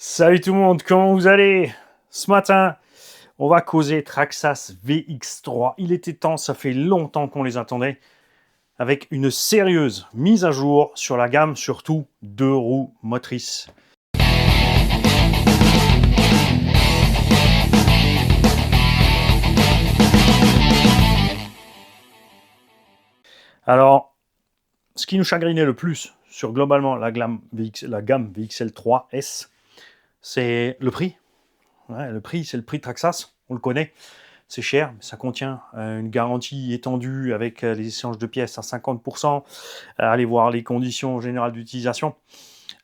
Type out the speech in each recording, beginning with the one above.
Salut tout le monde, comment vous allez? Ce matin, on va causer Traxxas VX3. Il était temps, ça fait longtemps qu'on les attendait, avec une sérieuse mise à jour sur la gamme, surtout 2 roues motrices. Alors, ce qui nous chagrinait le plus sur globalement la gamme VXL3S, c'est le prix. Ouais, le prix, c'est le prix de Traxxas, on le connaît. C'est cher, mais ça contient une garantie étendue avec les échanges de pièces à 50%. Allez voir les conditions générales d'utilisation.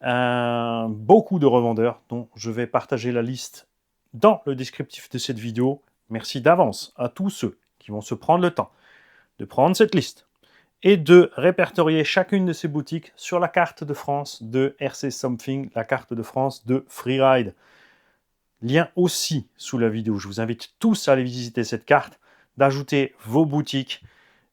Beaucoup de revendeurs dont je vais partager la liste dans le descriptif de cette vidéo. Merci d'avance à tous ceux qui vont se prendre le temps de prendre cette liste et de répertorier chacune de ces boutiques sur la carte de France de RC Something, la carte de France de Freeride. Lien aussi sous la vidéo. Je vous invite tous à aller visiter cette carte, d'ajouter vos boutiques,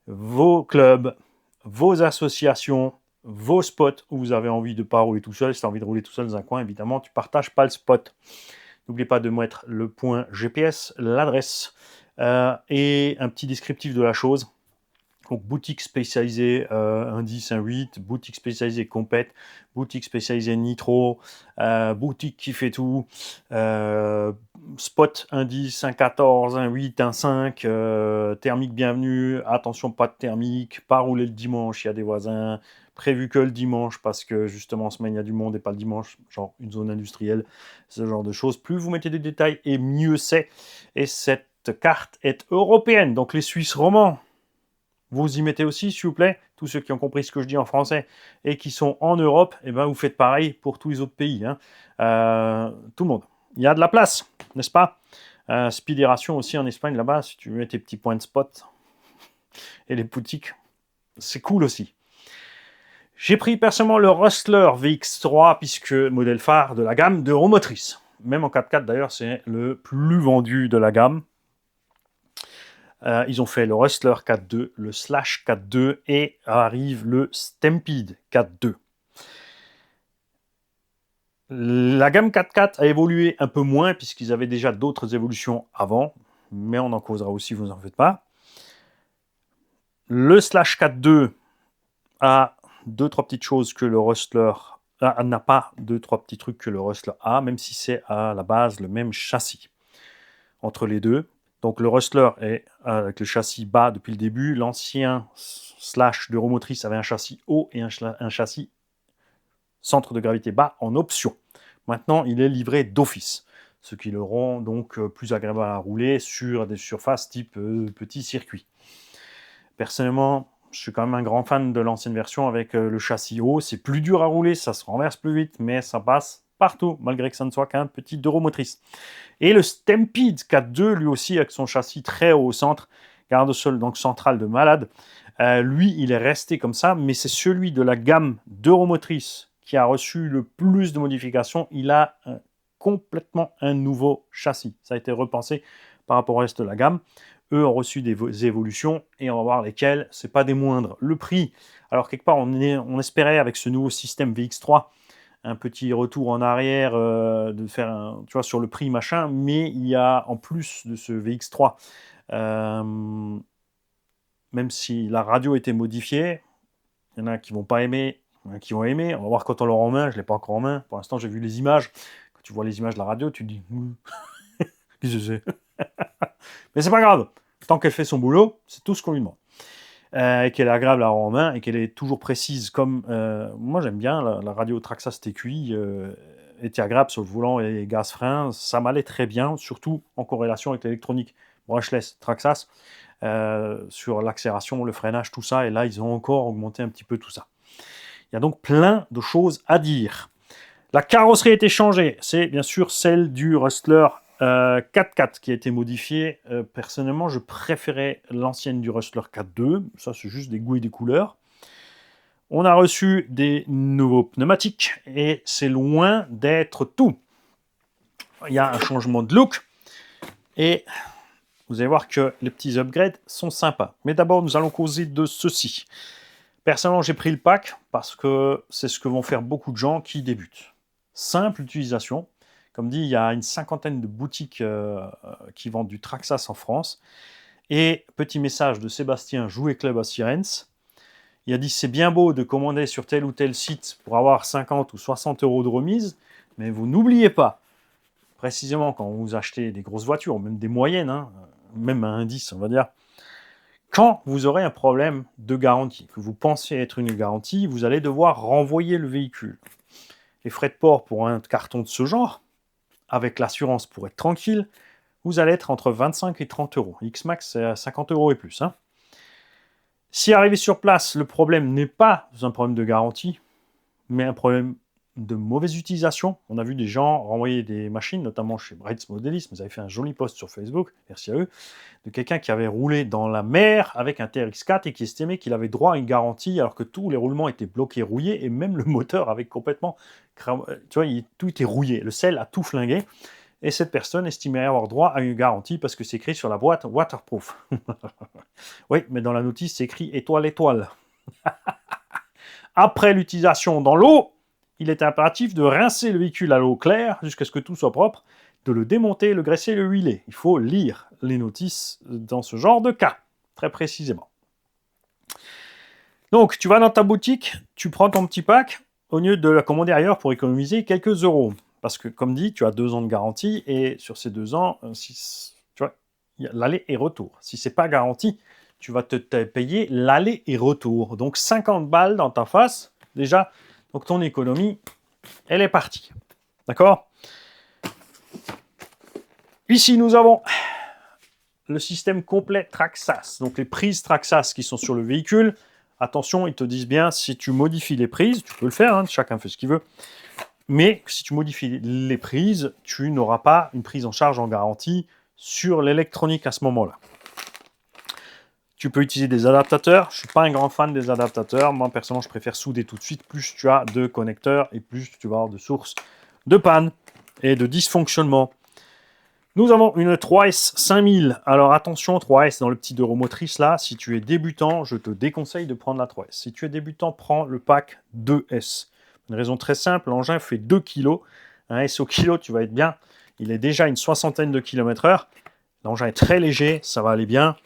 vos clubs, vos associations, vos spots où vous avez envie de ne pas rouler tout seul. Si tu as envie de rouler tout seul dans un coin, évidemment, tu ne partages pas le spot. N'oubliez pas de mettre le point GPS, l'adresse et un petit descriptif de la chose. Donc, boutique spécialisée 1.10, 1.8, boutique spécialisée compète, boutique spécialisée nitro, boutique qui fait tout, spot 1.10, 1.14, 1.8, 1.5, thermique bienvenue, attention pas de thermique, pas rouler le dimanche, il y a des voisins, prévu que le dimanche parce que justement en semaine il y a du monde et pas le dimanche, genre une zone industrielle, ce genre de choses. Plus vous mettez des détails et mieux c'est. Et cette carte est européenne, donc les Suisses romands, vous y mettez aussi, s'il vous plaît, tous ceux qui ont compris ce que je dis en français et qui sont en Europe, eh ben, vous faites pareil pour tous les autres pays. Hein. Tout le monde. Il y a de la place, n'est-ce pas? Speedération aussi en Espagne, là-bas, si tu mets tes petits points de spot et les boutiques, c'est cool aussi. J'ai pris personnellement le Rustler VX3, puisque modèle phare de la gamme de roues motrices. Même en 4x4, d'ailleurs, c'est le plus vendu de la gamme. Ils ont fait le Rustler 4.2, le Slash 4.2 et arrive le Stampede 4.2. La gamme 4x4 a évolué un peu moins puisqu'ils avaient déjà d'autres évolutions avant, mais on en causera aussi, vous en faites pas. Le Slash 4.2 a 2-3 petites choses que le Rustler n'a pas 2-3 petits trucs que le Rustler a, même si c'est à la base le même châssis entre les deux. Donc le Rustler est avec le châssis bas depuis le début. L'ancien Slash de roue motrice avait un châssis haut et un châssis centre de gravité bas en option. Maintenant, il est livré d'office, ce qui le rend donc plus agréable à rouler sur des surfaces type petit circuit. Personnellement, je suis quand même un grand fan de l'ancienne version avec le châssis haut. C'est plus dur à rouler, ça se renverse plus vite, mais ça passe partout, malgré que ça ne soit qu'un petit 2 roues motrices. Et le Stampede 4.2, lui aussi, avec son châssis très haut au centre, garde-sol donc central de malade, lui, il est resté comme ça, mais c'est celui de la gamme 2 roues motrices qui a reçu le plus de modifications. Il a complètement un nouveau châssis. Ça a été repensé par rapport au reste de la gamme. Eux ont reçu des évolutions et on va voir lesquelles. C'est pas des moindres. Le prix, alors quelque part, on espérait avec ce nouveau système VX3 un petit retour en arrière, de faire un, tu vois, sur le prix machin, mais il y a en plus de ce VX3, même si la radio était modifiée, il y en a qui vont pas aimer, il y en a qui vont aimer. On va voir quand on l'aura en main. Je l'ai pas encore en main. Pour l'instant, j'ai vu les images. Quand tu vois les images de la radio, tu te dis qu'est-ce que c'est? Mais c'est pas grave. Tant qu'elle fait son boulot, c'est tout ce qu'on lui demande. Et qu'elle est agréable à avoir en main et qu'elle est toujours précise. Comme moi, j'aime bien la radio Traxxas TQI. Était agréable sur le volant et les gaz-freins. Ça m'allait très bien, surtout en corrélation avec l'électronique brushless Traxxas. Sur l'accélération, le freinage, tout ça. Et là, ils ont encore augmenté un petit peu tout ça. Il y a donc plein de choses à dire. La carrosserie a été changée. C'est bien sûr celle du Rustler 4x4 qui a été modifiée. Personnellement, je préférais l'ancienne du Rustler 4.2. Ça, c'est juste des goûts et des couleurs. On a reçu des nouveaux pneumatiques et c'est loin d'être tout. Il y a un changement de look et vous allez voir que les petits upgrades sont sympas. Mais d'abord, nous allons causer de ceci. Personnellement, j'ai pris le pack parce que c'est ce que vont faire beaucoup de gens qui débutent. Simple utilisation, Comme dit, il y a une cinquantaine de boutiques qui vendent du Traxas en France. Et petit message de Sébastien, Jouet Club à Sirens. Il a dit, c'est bien beau de commander sur tel ou tel site pour avoir 50 ou 60 euros de remise, mais vous n'oubliez pas, précisément quand vous achetez des grosses voitures, même des moyennes, hein, même un indice, on va dire, quand vous aurez un problème de garantie, que vous pensez être une garantie, vous allez devoir renvoyer le véhicule. Les frais de port pour un carton de ce genre, avec l'assurance pour être tranquille, vous allez être entre 25 et 30 euros. X-Max, c'est à 50 euros et plus. Hein. Si arrivé sur place, le problème n'est pas un problème de garantie, mais un problème de mauvaise utilisation. On a vu des gens renvoyer des machines, notamment chez Brights Modelism. Vous avez fait un joli post sur Facebook, merci à eux, de quelqu'un qui avait roulé dans la mer avec un TRX4 et qui estimait qu'il avait droit à une garantie alors que tous les roulements étaient bloqués, rouillés et même le moteur avait complètement... Tu vois, tout était rouillé. Le sel a tout flingué. Et cette personne estimait avoir droit à une garantie parce que c'est écrit sur la boîte waterproof. Oui, mais dans la notice, c'est écrit étoile, étoile. Après l'utilisation dans l'eau, il est impératif de rincer le véhicule à l'eau claire jusqu'à ce que tout soit propre, de le démonter, le graisser, le huiler. Il faut lire les notices dans ce genre de cas, très précisément. Donc, tu vas dans ta boutique, tu prends ton petit pack, au lieu de la commander ailleurs pour économiser quelques euros. Parce que, comme dit, tu as 2 ans de garantie, et sur ces 2 ans, si, tu vois, il y a l'aller et retour. Si c'est pas garanti, tu vas te payer l'aller et retour. Donc 50 balles dans ta face, déjà, donc ton économie, elle est partie. D'accord? Ici, nous avons le système complet Traxas. Donc les prises Traxas qui sont sur le véhicule. Attention, ils te disent bien, si tu modifies les prises, tu peux le faire, hein, chacun fait ce qu'il veut. Mais si tu modifies les prises, tu n'auras pas une prise en charge en garantie sur l'électronique à ce moment-là. Tu peux utiliser des adaptateurs. Je ne suis pas un grand fan des adaptateurs. Moi, personnellement, je préfère souder tout de suite. Plus tu as de connecteurs et plus tu vas avoir de sources de panne et de dysfonctionnement. Nous avons une 3S 5000. Alors attention, 3S dans le petit Euromotrice là. Si tu es débutant, je te déconseille de prendre la 3S. Si tu es débutant, prends le pack 2S. Une raison très simple, l'engin fait 2 kg. Un S au kilo, tu vas être bien. Il est déjà une soixantaine de km/h. L'engin est très léger, ça va aller bien.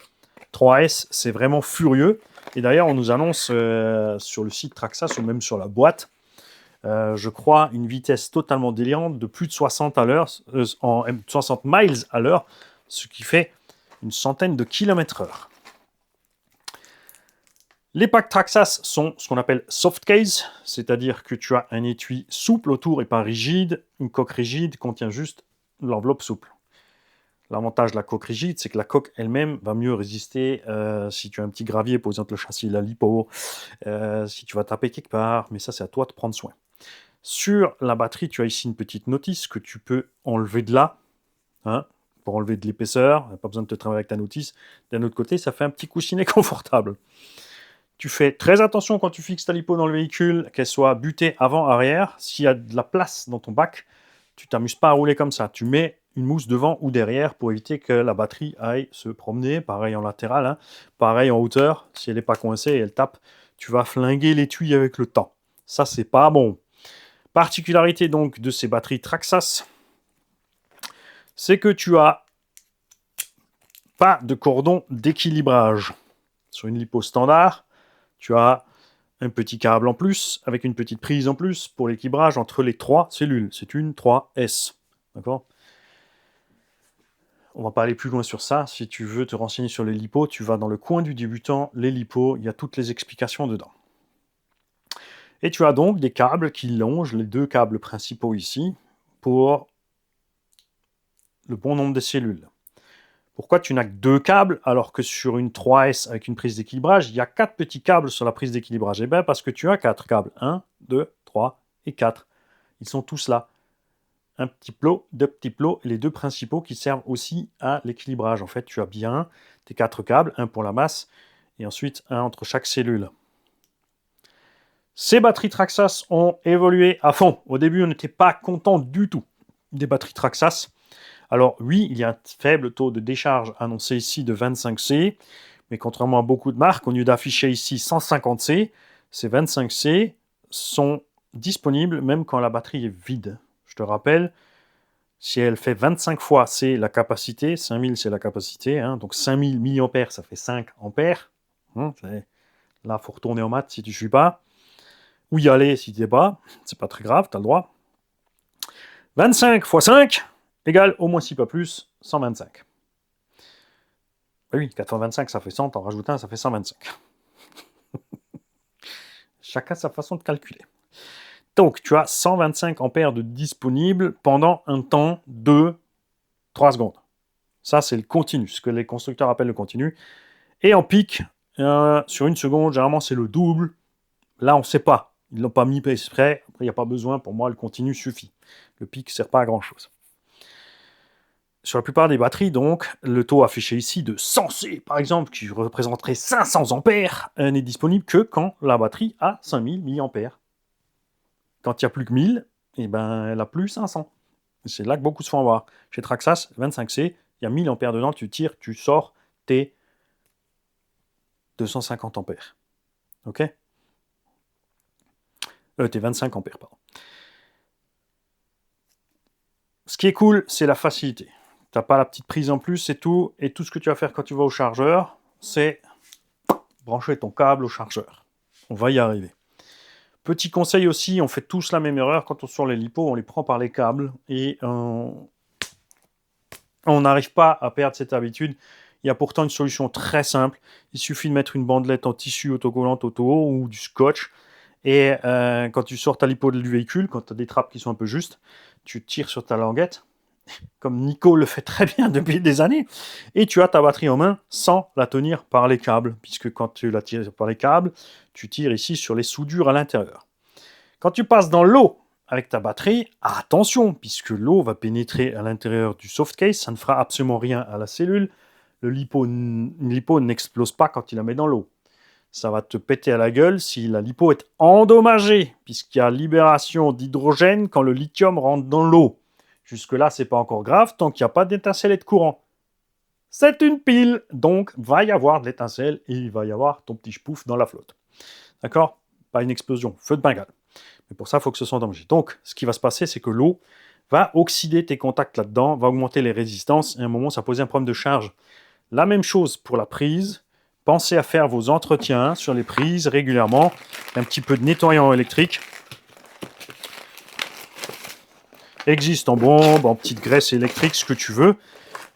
3S, c'est vraiment furieux. Et d'ailleurs, on nous annonce sur le site Traxas ou même sur la boîte, je crois, une vitesse totalement délirante de plus de 60 à l'heure, 60 miles à l'heure, ce qui fait une centaine de km/h. Les packs Traxas sont ce qu'on appelle soft case, c'est-à-dire que tu as un étui souple autour et pas rigide. Une coque rigide contient juste l'enveloppe souple. L'avantage de la coque rigide, c'est que la coque elle-même va mieux résister si tu as un petit gravier, par exemple le châssis, la lipo, si tu vas taper quelque part, mais ça c'est à toi de prendre soin. Sur la batterie, tu as ici une petite notice que tu peux enlever de là, hein, pour enlever de l'épaisseur, pas besoin de te travailler avec ta notice. D'un autre côté, ça fait un petit coussinet confortable. Tu fais très attention quand tu fixes ta lipo dans le véhicule, qu'elle soit butée avant-arrière. S'il y a de la place dans ton bac, tu t'amuses pas à rouler comme ça. Tu mets une mousse devant ou derrière pour éviter que la batterie aille se promener. Pareil en latéral, hein. Pareil en hauteur. Si elle n'est pas coincée et elle tape, tu vas flinguer l'étui avec le temps. Ça, c'est pas bon. Particularité donc de ces batteries Traxas, c'est que tu as pas de cordon d'équilibrage. Sur une lipo standard, tu as un petit câble en plus, avec une petite prise en plus pour l'équilibrage entre les 3 cellules. C'est une 3S. D'accord ? On va pas aller plus loin sur ça. Si tu veux te renseigner sur les lipos, tu vas dans le coin du débutant, les lipos, il y a toutes les explications dedans. Et tu as donc des câbles qui longent, les 2 câbles principaux ici, pour le bon nombre de cellules. Pourquoi tu n'as que 2 câbles alors que sur une 3S avec une prise d'équilibrage, il y a 4 petits câbles sur la prise d'équilibrage? Eh bien parce que tu as 4 câbles. 1, 2, 3 et 4. Ils sont tous là. Un petit plot, 2 petits plots et les 2 principaux qui servent aussi à l'équilibrage. En fait, tu as bien tes 4 câbles, un pour la masse et ensuite un entre chaque cellule. Ces batteries Traxas ont évolué à fond. Au début, on n'était pas content du tout des batteries Traxas. Alors oui, il y a un faible taux de décharge annoncé ici de 25C, mais contrairement à beaucoup de marques, au lieu d'afficher ici 150C, ces 25C sont disponibles même quand la batterie est vide. Je te rappelle, Si elle fait 25 fois, c'est la capacité. 5000, c'est la capacité. Hein, donc 5000 mAh, ça fait 5 ampères. Là, il faut retourner en maths si tu ne suis pas. Ou y aller si tu n'es pas. C'est pas très grave, tu as le droit. 25 fois 5 égale au moins 6 pas plus, 125. Oui, 425, ça fait 100. T'en rajoutes un, ça fait 125. Chacun sa façon de calculer. Donc, tu as 125 ampères de disponible pendant un temps de 3 secondes. Ça, c'est le continu, ce que les constructeurs appellent le continu. Et en pic, sur une seconde, généralement, c'est le double. Là, on ne sait pas. Ils ne l'ont pas mis exprès. Après, il n'y a pas besoin. Pour moi, le continu suffit. Le pic ne sert pas à grand-chose. Sur la plupart des batteries, donc, le taux affiché ici de 100C, par exemple, qui représenterait 500 ampères, n'est disponible que quand la batterie a 5000 mAh. Quand il n'y a plus que 1000, eh ben, elle a plus 500. C'est là que beaucoup se font avoir. Chez Traxxas, 25C, il y a 1000 ampères dedans, tu tires, tu sors tes 250 ampères. Ok, tes 25 ampères, pardon. Ce qui est cool, c'est la facilité. Tu n'as pas la petite prise en plus, c'est tout. Et tout ce que tu vas faire quand tu vas au chargeur, c'est brancher ton câble au chargeur. On va y arriver. Petit conseil aussi, on fait tous la même erreur quand on sort les lipos, on les prend par les câbles et on n'arrive pas à perdre cette habitude. Il y a pourtant une solution très simple. Il suffit de mettre une bandelette en tissu autocollante auto ou du scotch. Et quand tu sors ta lipo du véhicule, quand tu as des trappes qui sont un peu justes, tu tires sur ta languette, comme Nico le fait très bien depuis des années, et tu as ta batterie en main sans la tenir par les câbles, puisque quand tu la tires par les câbles, tu tires ici sur les soudures à l'intérieur. Quand tu passes dans l'eau avec ta batterie, attention, puisque l'eau va pénétrer à l'intérieur du soft case, ça ne fera absolument rien à la cellule. Le lipo n'explose pas quand il la met dans l'eau. Ça va te péter à la gueule si la lipo est endommagée, puisqu'il y a libération d'hydrogène quand le lithium rentre dans l'eau. Jusque-là, c'est pas encore grave tant qu'il n'y a pas d'étincelle et de courant. C'est une pile, donc va y avoir de l'étincelle et il va y avoir ton petit pouf dans la flotte. D'accord? Pas une explosion, feu de Bengale. Mais pour ça, il faut que ce soit endommagé. Donc, ce qui va se passer, c'est que l'eau va oxyder tes contacts là-dedans, va augmenter les résistances, et à un moment, ça va poser un problème de charge. La même chose pour la prise. Pensez à faire vos entretiens sur les prises régulièrement. Un petit peu de nettoyant électrique. Existe en bombe, en petite graisse électrique, ce que tu veux,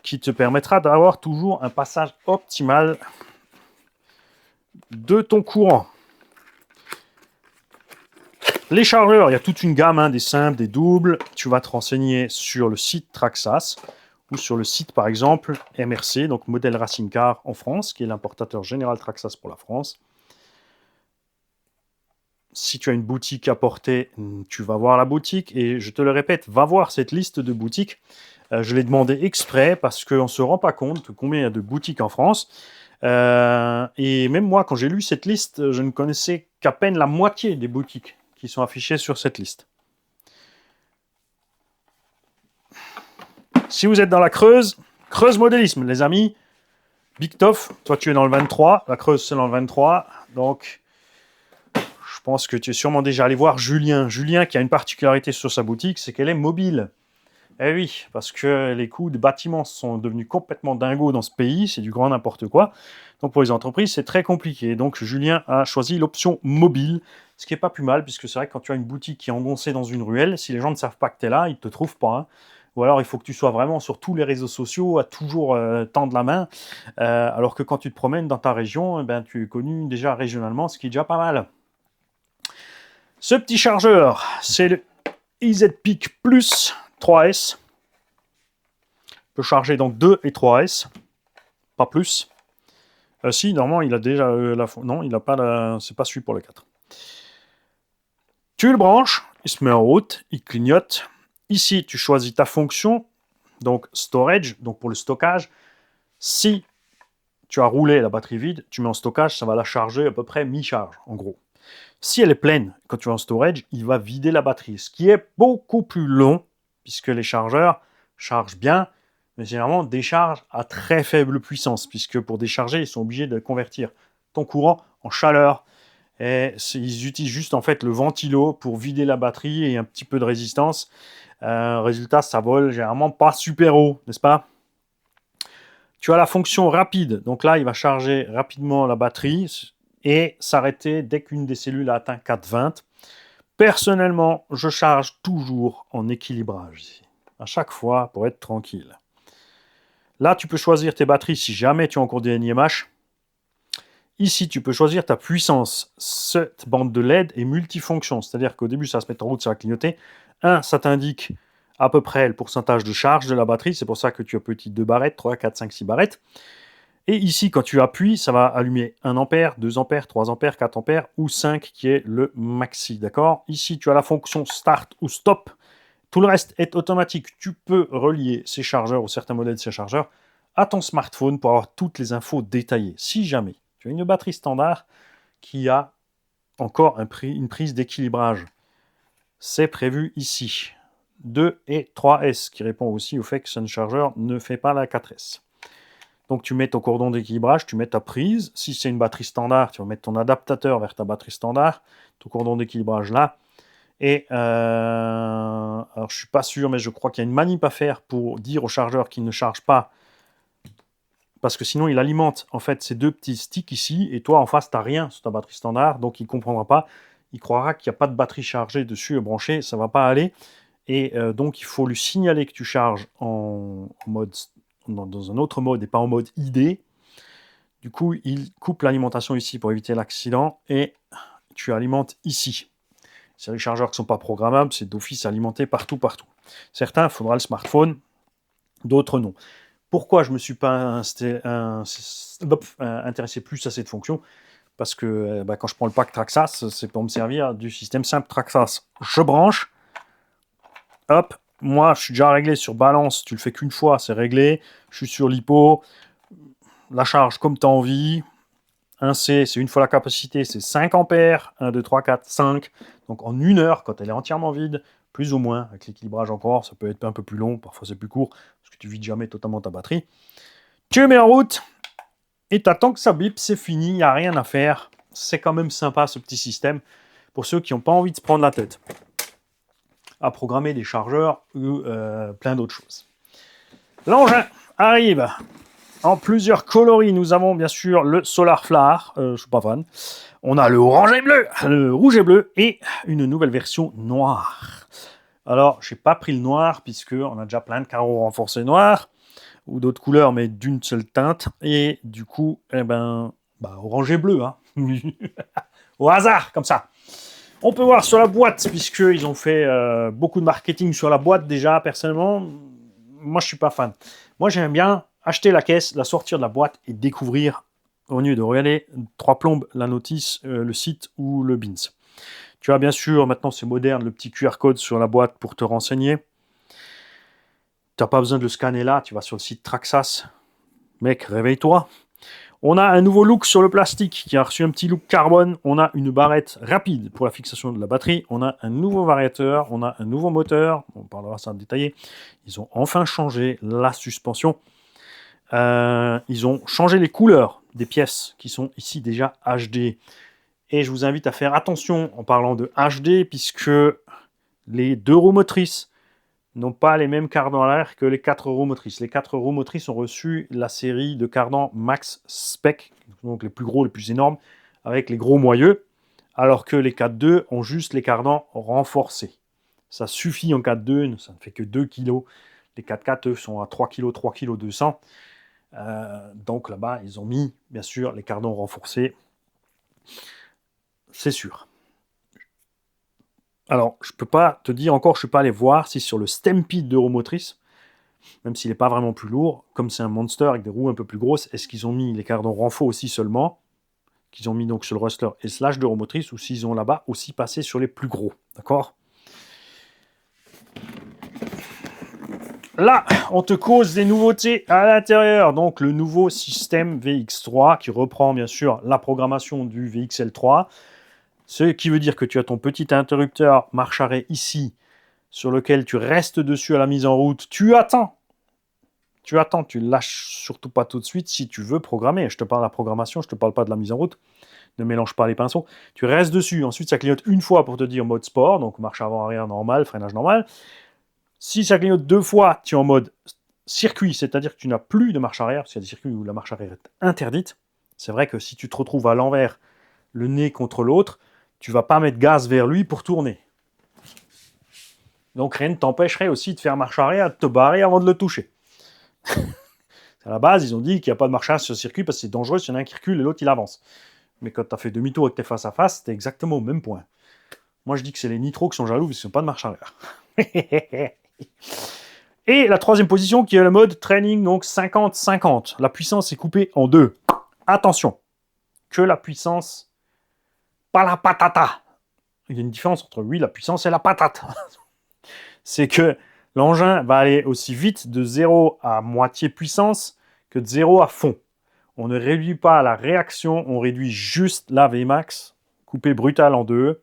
qui te permettra d'avoir toujours un passage optimal de ton courant. Les chargeurs, il y a toute une gamme, des simples, des doubles. Tu vas te renseigner sur le site Traxxas ou sur le site, par exemple, MRC, donc Model Racing Car en France, qui est l'importateur général Traxxas pour la France. Si tu as une boutique à porter, tu vas voir la boutique. Et je te le répète, va voir cette liste de boutiques. Je l'ai demandé exprès parce qu'on ne se rend pas compte de combien il y a de boutiques en France. Et même moi, quand j'ai lu cette liste, je ne connaissais qu'à peine la moitié des boutiques qui sont affichées sur cette liste. Si vous êtes dans la Creuse, Creuse modélisme, les amis. Big Toff, toi tu es dans le 23, la Creuse c'est dans le 23, donc je pense que tu es sûrement déjà allé voir Julien. Julien qui a une particularité sur sa boutique, c'est qu'elle est mobile. Eh oui, parce que les coûts de bâtiments sont devenus complètement dingos dans ce pays, c'est du grand n'importe quoi. Donc pour les entreprises, c'est très compliqué. Donc Julien a choisi l'option mobile, ce qui n'est pas plus mal, puisque c'est vrai que quand tu as une boutique qui est engoncée dans une ruelle, si les gens ne savent pas que tu es là, ils ne te trouvent pas. Hein. Ou alors il faut que tu sois vraiment sur tous les réseaux sociaux, à toujours tendre la main, alors que quand tu te promènes dans ta région, tu es connu déjà régionalement, ce qui est déjà pas mal. Ce petit chargeur, c'est le EZ-Peak Plus 3S. Peut charger donc 2 et 3S, pas plus. Si, normalement, il a déjà non, il n'a pas la... c'est pas celui pour le 4. Tu le branches, il se met en route, il clignote. Ici, tu choisis ta fonction, donc storage, donc pour le stockage. Si tu as roulé la batterie vide, tu mets en stockage, ça va la charger à peu près mi-charge, en gros. Si elle est pleine, quand tu es en storage, il va vider la batterie, ce qui est beaucoup plus long, puisque les chargeurs chargent bien, mais généralement déchargent à très faible puissance, puisque pour décharger, ils sont obligés de convertir ton courant en chaleur. Et ils utilisent juste en fait le ventilo pour vider la batterie et un petit peu de résistance. Résultat, ça vole généralement pas super haut, n'est-ce pas? Tu as la fonction rapide. Donc là, il va charger rapidement la batterie et s'arrêter dès qu'une des cellules a atteint 4,20. Personnellement, je charge toujours en équilibrage ici, à chaque fois pour être tranquille. Là, tu peux choisir tes batteries si jamais tu as encore des NIMH. Ici, tu peux choisir ta puissance. Cette bande de LED est multifonction, c'est-à-dire qu'au début, ça va se mettre en route, ça va clignoter. Ça t'indique à peu près le pourcentage de charge de la batterie. C'est pour ça que tu as petit 2 barrettes, 3, 4, 5, 6 barrettes. Et ici, quand tu appuies, ça va allumer 1 ampère, 2 ampères, 3 ampères, 4 ampères ou 5 qui est le maxi. D'accord? Ici, tu as la fonction start ou stop. Tout le reste est automatique. Tu peux relier ces chargeurs ou certains modèles de ces chargeurs à ton smartphone pour avoir toutes les infos détaillées. Si jamais tu as une batterie standard qui a encore une prise d'équilibrage, c'est prévu ici. 2 et 3S, qui répond aussi au fait que Sun Charger ne fait pas la 4S. Donc tu mets ton cordon d'équilibrage, tu mets ta prise. Si c'est une batterie standard, tu vas mettre ton adaptateur vers ta batterie standard, ton cordon d'équilibrage là. Et alors je suis pas sûr, mais je crois qu'il y a une manip à faire pour dire au chargeur qu'il ne charge pas, parce que sinon il alimente en fait ces deux petits sticks ici, et toi en face tu n'as rien sur ta batterie standard, donc il ne comprendra pas, il croira qu'il n'y a pas de batterie chargée dessus, branchée, ça ne va pas aller, et donc il faut lui signaler que tu charges en mode, dans un autre mode et pas en mode ID. Du coup il coupe l'alimentation ici pour éviter l'accident, et tu alimentes ici. C'est les chargeurs qui ne sont pas programmables, c'est d'office alimenté partout. Certains, il faudra le smartphone, d'autres non. Pourquoi je ne me suis pas intéressé plus à cette fonction? Parce que quand je prends le pack Traxxas, c'est pour me servir du système simple Traxxas. Je branche, hop, moi je suis déjà réglé sur balance, tu le fais qu'une fois, c'est réglé. Je suis sur l'hypo, la charge comme tu as envie. 1C, c'est une fois la capacité, c'est 5 ampères. 1, 2, 3, 4, 5. Donc en 1 heure, quand elle est entièrement vide, plus ou moins, avec l'équilibrage encore, ça peut être un peu plus long, parfois c'est plus court, parce que tu vides jamais totalement ta batterie. Tu le mets en route, et t'attends que ça bip, c'est fini, il n'y a rien à faire. C'est quand même sympa ce petit système, pour ceux qui n'ont pas envie de se prendre la tête à programmer des chargeurs ou plein d'autres choses. L'engin arrive en plusieurs coloris. Nous avons bien sûr le Solar Flare, je suis pas fan. On a le orange et bleu, le rouge et bleu, et une nouvelle version noire. Alors, j'ai pas pris le noir, puisqu'on a déjà plein de carreaux renforcés noirs, ou d'autres couleurs, mais d'une seule teinte. Et du coup, orange et bleu, hein. Au hasard, comme ça. On peut voir sur la boîte, puisqu'ils ont fait beaucoup de marketing sur la boîte déjà, personnellement. Moi, je suis pas fan. Moi, j'aime bien acheter la caisse, la sortir de la boîte et découvrir, au lieu de regarder 3 plombes, la notice, le site ou le BINS. Tu as bien sûr, maintenant c'est moderne, le petit QR code sur la boîte pour te renseigner. Tu n'as pas besoin de le scanner là, tu vas sur le site Traxxas. Mec, réveille-toi. On a un nouveau look sur le plastique qui a reçu un petit look carbone. On a une barrette rapide pour la fixation de la batterie. On a un nouveau variateur. On a un nouveau moteur. On parlera ça en détaillé. Ils ont enfin changé la suspension. Ils ont changé les couleurs des pièces qui sont ici déjà HD. Et je vous invite à faire attention en parlant de HD, puisque les 2 roues motrices n'ont pas les mêmes cardans à l'arrière que les 4 roues motrices. Les 4 roues motrices ont reçu la série de cardans Max Spec, donc les plus gros, les plus énormes, avec les gros moyeux, alors que les 4.2 ont juste les cardans renforcés. Ça suffit en 4.2, ça ne fait que 2 kg. Les 4.4, eux, sont à 3 kg, 3 kg 200. Donc là-bas, ils ont mis, bien sûr, les cardans renforcés. C'est sûr. Alors, je ne peux pas te dire encore, je ne suis pas allé voir si sur le Stampede d'Euromotrice, même s'il n'est pas vraiment plus lourd, comme c'est un Monster avec des roues un peu plus grosses, est-ce qu'ils ont mis les cardans renfaux aussi seulement, qu'ils ont mis donc sur le Rustler et Slash d'Euromotrice, ou s'ils ont là-bas aussi passé sur les plus gros, d'accord? Là, on te cause des nouveautés à l'intérieur, donc le nouveau système VX3 qui reprend bien sûr la programmation du VXL3, ce qui veut dire que tu as ton petit interrupteur marche-arrêt ici, sur lequel tu restes dessus à la mise en route. Tu attends, tu lâches surtout pas tout de suite si tu veux programmer. Je te parle de la programmation, je te parle pas de la mise en route. Ne mélange pas les pinceaux. Tu restes dessus, ensuite ça clignote une fois pour te dire mode sport, donc marche avant-arrière normal, freinage normal. Si ça clignote 2 fois, tu es en mode circuit, c'est-à-dire que tu n'as plus de marche arrière, parce qu'il y a des circuits où la marche arrière est interdite. C'est vrai que si tu te retrouves à l'envers, le nez contre l'autre, tu vas pas mettre gaz vers lui pour tourner. Donc rien ne t'empêcherait aussi de faire marche arrière, de te barrer avant de le toucher. À la base, ils ont dit qu'il n'y a pas de marche arrière sur le circuit parce que c'est dangereux s'il y en a un qui recule et l'autre il avance. Mais quand tu as fait demi-tour et que tu es face à face, c'était exactement au même point. Moi je dis que c'est les nitros qui sont jaloux parce qu'ils n'ont pas de marche arrière. Et la troisième position qui est le mode training, donc 50-50. La puissance est coupée en deux. Attention, que la puissance, pas la patata. Il y a une différence entre oui, la puissance et la patate. C'est que l'engin va aller aussi vite de 0 à moitié puissance que de 0 à fond. On ne réduit pas la réaction, on réduit juste la Vmax, coupée brutale en deux.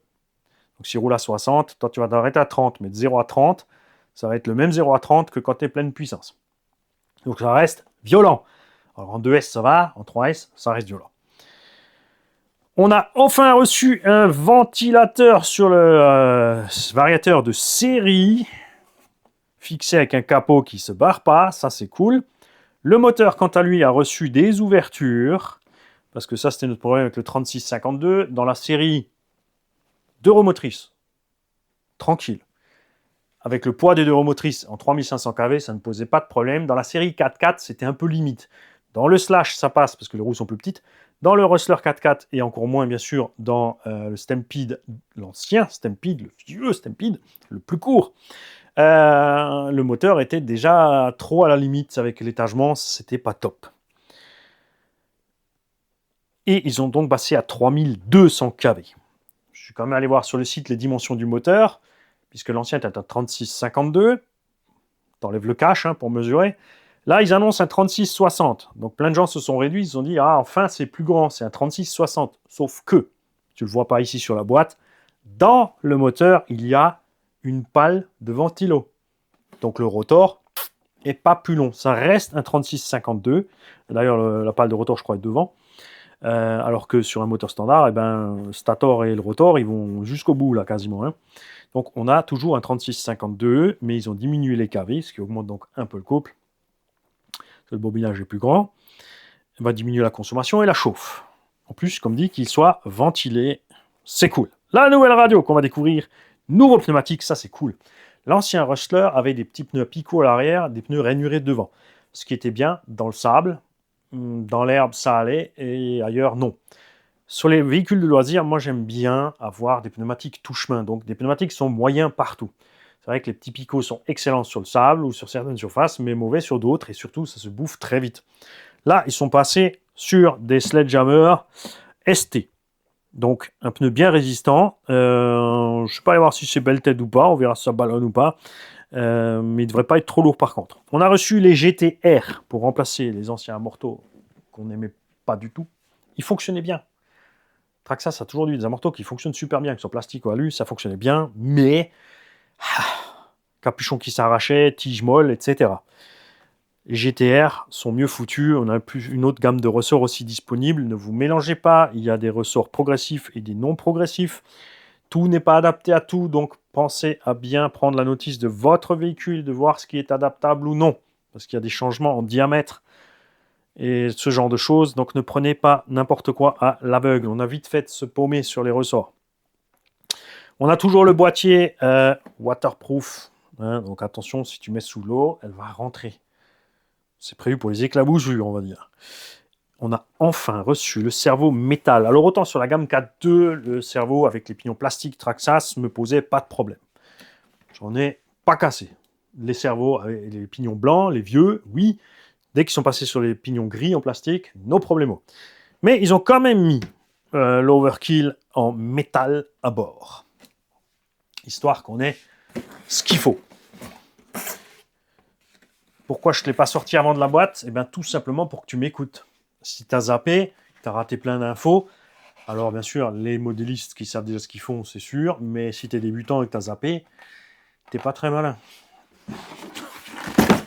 Donc s'il roule à 60, toi tu vas t'arrêter à 30, mais de 0 à 30, ça va être le même 0 à 30 que quand tu es pleine puissance. Donc ça reste violent. Alors en 2S ça va, en 3S ça reste violent. On a enfin reçu un ventilateur sur le variateur de série, fixé avec un capot qui ne se barre pas, ça c'est cool. Le moteur, quant à lui, a reçu des ouvertures, parce que ça c'était notre problème avec le 3652. Dans la série 2 roues motrices, tranquille. Avec le poids des 2 roues motrices en 3500 kV, ça ne posait pas de problème. Dans la série 4x4, c'était un peu limite. Dans le Slash, ça passe parce que les roues sont plus petites. Dans le Rustler 4x4 et encore moins, bien sûr, dans le Stampede, l'ancien Stampede, le vieux Stampede, le plus court, le moteur était déjà trop à la limite avec l'étagement, c'était pas top. Et ils ont donc passé à 3200 kV. Je suis quand même allé voir sur le site les dimensions du moteur, puisque l'ancien était à 36,52. T'enlèves le cache pour mesurer. Là, ils annoncent un 36,60. Donc plein de gens se sont réduits, ils se sont dit, ah, enfin, c'est plus grand, c'est un 36,60. Sauf que, tu ne le vois pas ici sur la boîte, dans le moteur, il y a une pale de ventilo. Donc le rotor est pas plus long. Ça reste un 36,52. D'ailleurs, la pale de rotor, je crois, est devant. Alors que sur un moteur standard, le stator et le rotor, ils vont jusqu'au bout, là, quasiment. Donc on a toujours un 36,52, mais ils ont diminué les kV, ce qui augmente donc un peu le couple. Le bobinage est plus grand, on va diminuer la consommation et la chauffe. En plus, comme dit, qu'il soit ventilé, c'est cool. La nouvelle radio qu'on va découvrir, nouveau pneumatique, ça c'est cool. L'ancien Rustler avait des petits pneus Pico à l'arrière, des pneus rainurés devant. Ce qui était bien dans le sable, dans l'herbe ça allait, et ailleurs non. Sur les véhicules de loisirs, moi j'aime bien avoir des pneumatiques tout-chemin, donc des pneumatiques qui sont moyens partout. C'est vrai que les petits picots sont excellents sur le sable ou sur certaines surfaces, mais mauvais sur d'autres, et surtout, ça se bouffe très vite. Là, ils sont passés sur des Sledgehammer ST. Donc, un pneu bien résistant. Je ne sais pas aller voir si c'est belted ou pas, on verra si ça ballonne ou pas. Mais il ne devrait pas être trop lourd par contre. On a reçu les GTR pour remplacer les anciens Amorto qu'on n'aimait pas du tout. Ils fonctionnaient bien. Traxxas a toujours eu des amortos qui fonctionnent super bien, que ce soit plastique ou alu, ça fonctionnait bien, mais capuchon qui s'arrachait, tige molle, etc. Les GTR sont mieux foutus, on a une autre gamme de ressorts aussi disponible. Ne vous mélangez pas, il y a des ressorts progressifs et des non progressifs. Tout n'est pas adapté à tout, donc pensez à bien prendre la notice de votre véhicule, de voir ce qui est adaptable ou non, parce qu'il y a des changements en diamètre et ce genre de choses, donc ne prenez pas n'importe quoi à l'aveugle. On a vite fait de se paumer sur les ressorts. On a toujours le boîtier waterproof, donc attention, si tu mets sous l'eau, elle va rentrer. C'est prévu pour les éclaboussures, on va dire. On a enfin reçu le servo métal. Alors autant sur la gamme 4.2, le servo avec les pignons plastiques Traxxas me posait pas de problème. J'en ai pas cassé. Les servos avec les pignons blancs, les vieux, oui. Dès qu'ils sont passés sur les pignons gris en plastique, no problemo. Mais ils ont quand même mis l'overkill en métal à bord. Histoire qu'on ait ce qu'il faut. Pourquoi je ne l'ai pas sorti avant de la boîte ? Eh bien, tout simplement pour que tu m'écoutes. Si tu as zappé, tu as raté plein d'infos. Alors, bien sûr, les modélistes qui savent déjà ce qu'ils font, c'est sûr. Mais si tu es débutant et que tu as zappé, tu n'es pas très malin.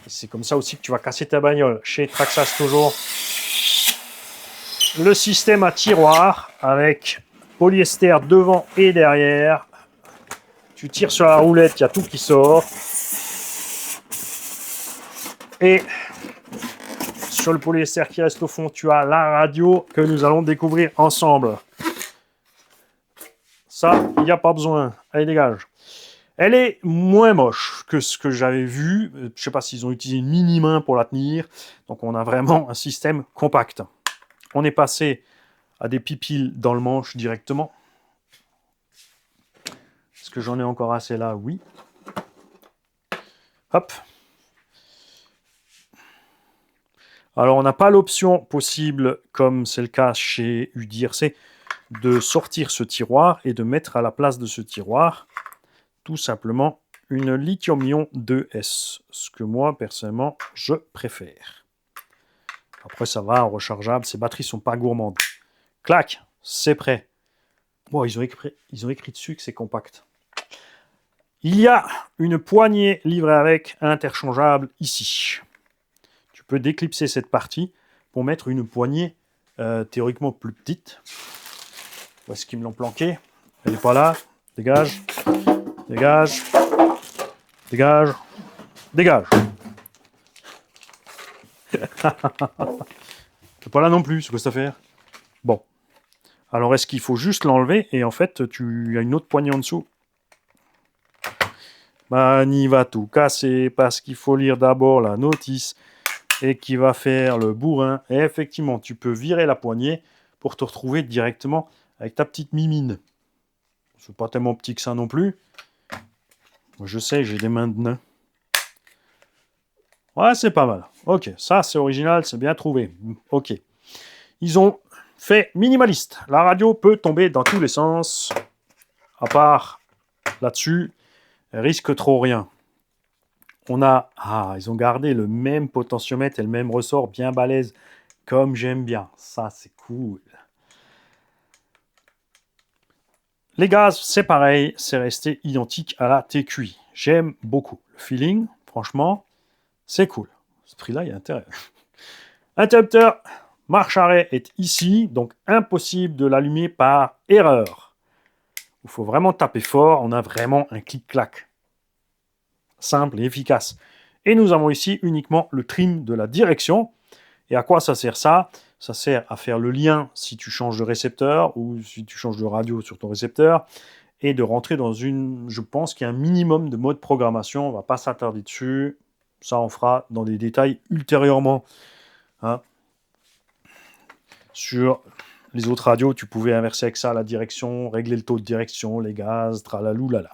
C'est comme ça aussi que tu vas casser ta bagnole. Chez Traxxas, toujours, le système à tiroir avec polyester devant et derrière. Tu tires sur la roulette, il y a tout qui sort. Et sur le polyester qui reste au fond, tu as la radio que nous allons découvrir ensemble. Ça, il n'y a pas besoin. Allez, dégage. Elle est moins moche que ce que j'avais vu. Je ne sais pas s'ils ont utilisé une mini-main pour la tenir. Donc, on a vraiment un système compact. On est passé à des pipilles dans le manche directement. Est-ce que j'en ai encore assez là? Oui. Hop. Alors, on n'a pas l'option possible, comme c'est le cas chez UDIRC, de sortir ce tiroir et de mettre à la place de ce tiroir tout simplement une lithium-ion 2S, ce que moi, personnellement, je préfère. Après, ça va, rechargeable, ces batteries sont pas gourmandes. Clac, c'est prêt. Bon, ils ont écrit dessus que c'est compact. Il y a une poignée livrée avec, interchangeable ici. Tu peux déclipser cette partie pour mettre une poignée théoriquement plus petite. Où est-ce qu'ils me l'ont planqué? Elle n'est pas là. Dégage. Dégage. Dégage. Dégage. C'est pas là non plus, ce que ça fait. Bon. Alors, est-ce qu'il faut juste l'enlever et en fait, tu as une autre poignée en dessous? Mani va tout casser parce qu'il faut lire d'abord la notice et qui va faire le bourrin. Et effectivement, tu peux virer la poignée pour te retrouver directement avec ta petite mimine. C'est pas tellement petit que ça non plus. Moi, je sais, j'ai des mains de nain. Ouais, c'est pas mal. Ok, ça c'est original, c'est bien trouvé. Ok. Ils ont fait minimaliste. La radio peut tomber dans tous les sens. À part là-dessus, elle risque trop rien. On a... Ah, ils ont gardé le même potentiomètre et le même ressort bien balèze. Comme j'aime bien. Ça, c'est cool. Les gaz, c'est pareil. C'est resté identique à la TQI. J'aime beaucoup. Le feeling, franchement, c'est cool. Ce prix-là, il y a intérêt. Interrupteur marche-arrêt est ici. Donc, impossible de l'allumer par erreur. Il faut vraiment taper fort. On a vraiment un clic-clac. Simple et efficace. Et nous avons ici uniquement le trim de la direction. Et à quoi ça sert ça? Ça sert à faire le lien si tu changes de récepteur ou si tu changes de radio sur ton récepteur et de rentrer dans une... Je pense qu'il y a un minimum de mode programmation. On ne va pas s'attarder dessus. Ça, on fera dans des détails ultérieurement. Hein. Sur les autres radios, tu pouvais inverser avec ça la direction, régler le taux de direction, les gaz, tralaloulala.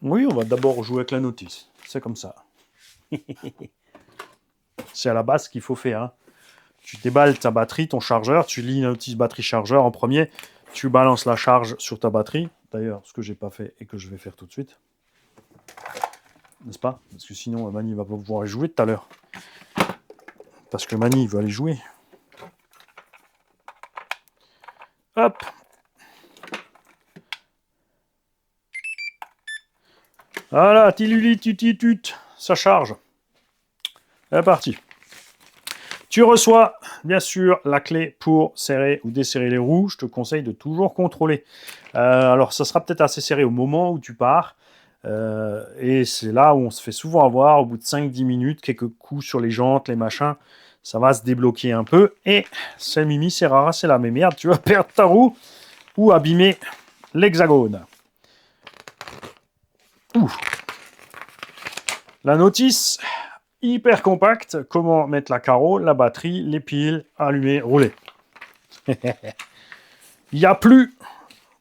Oui, on va d'abord jouer avec la notice. C'est comme ça. C'est à la base qu'il faut faire. Hein. Tu déballes ta batterie, ton chargeur, tu lis la notice batterie chargeur en premier, tu balances la charge sur ta batterie. D'ailleurs, ce que j'ai pas fait et que je vais faire tout de suite. N'est-ce pas? Parce que sinon, Mani va pas pouvoir jouer tout à l'heure. Parce que Mani veut aller jouer. Hop. Voilà, tiluli tutitut, ça charge. C'est parti. Tu reçois, bien sûr, la clé pour serrer ou desserrer les roues. Je te conseille de toujours contrôler. Alors, ça sera peut-être assez serré au moment où tu pars. Et c'est là où on se fait souvent avoir. Au bout de 5-10 minutes, quelques coups sur les jantes, les machins, ça va se débloquer un peu. Et c'est Mimi, c'est rare, c'est là. Mais merde, tu vas perdre ta roue ou abîmer l'hexagone. Ouh. La notice... Hyper compact, comment mettre la carreau, la batterie, les piles, allumer, rouler. Il n'y a plus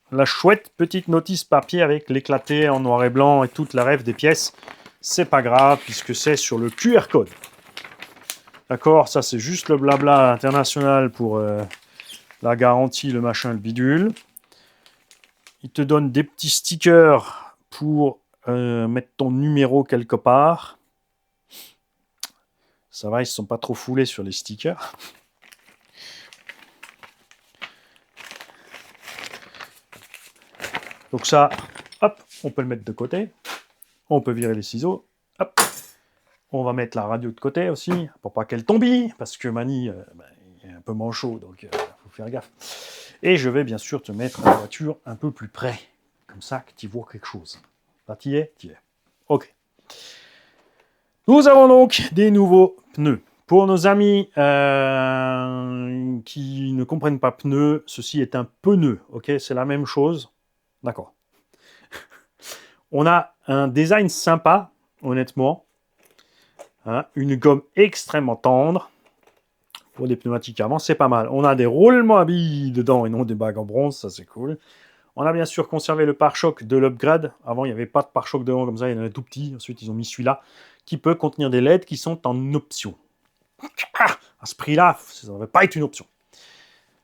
la chouette petite notice papier avec l'éclaté en noir et blanc et toute la rêve des pièces. C'est pas grave puisque c'est sur le QR code. D'accord, ça c'est juste le blabla international pour la garantie, le machin, le bidule. Il te donne des petits stickers pour mettre ton numéro quelque part. Ça va, ils ne se sont pas trop foulés sur les stickers. Donc ça, hop, on peut le mettre de côté. On peut virer les ciseaux. Hop. On va mettre la radio de côté aussi, pour pas qu'elle tombe, parce que Mani il est un peu manchot, donc il faut faire gaffe. Et je vais bien sûr te mettre la voiture un peu plus près, comme ça que tu vois quelque chose. Là, tu y es? Tu y es. Ok. Nous avons donc des nouveaux pneus. Pour nos amis qui ne comprennent pas pneus, ceci est un pneu, ok? C'est la même chose. D'accord. On a un design sympa, honnêtement. Hein, une gomme extrêmement tendre. Pour des pneumatiques avant, c'est pas mal. On a des roulements à billes dedans et non des bagues en bronze, ça c'est cool. On a bien sûr conservé le pare-choc de l'upgrade. Avant, il n'y avait pas de pare-choc devant comme ça, il y en avait tout petit. Ensuite, ils ont mis celui-là qui peut contenir des LED qui sont en option. Ah, à ce prix-là, ça ne devrait pas être une option.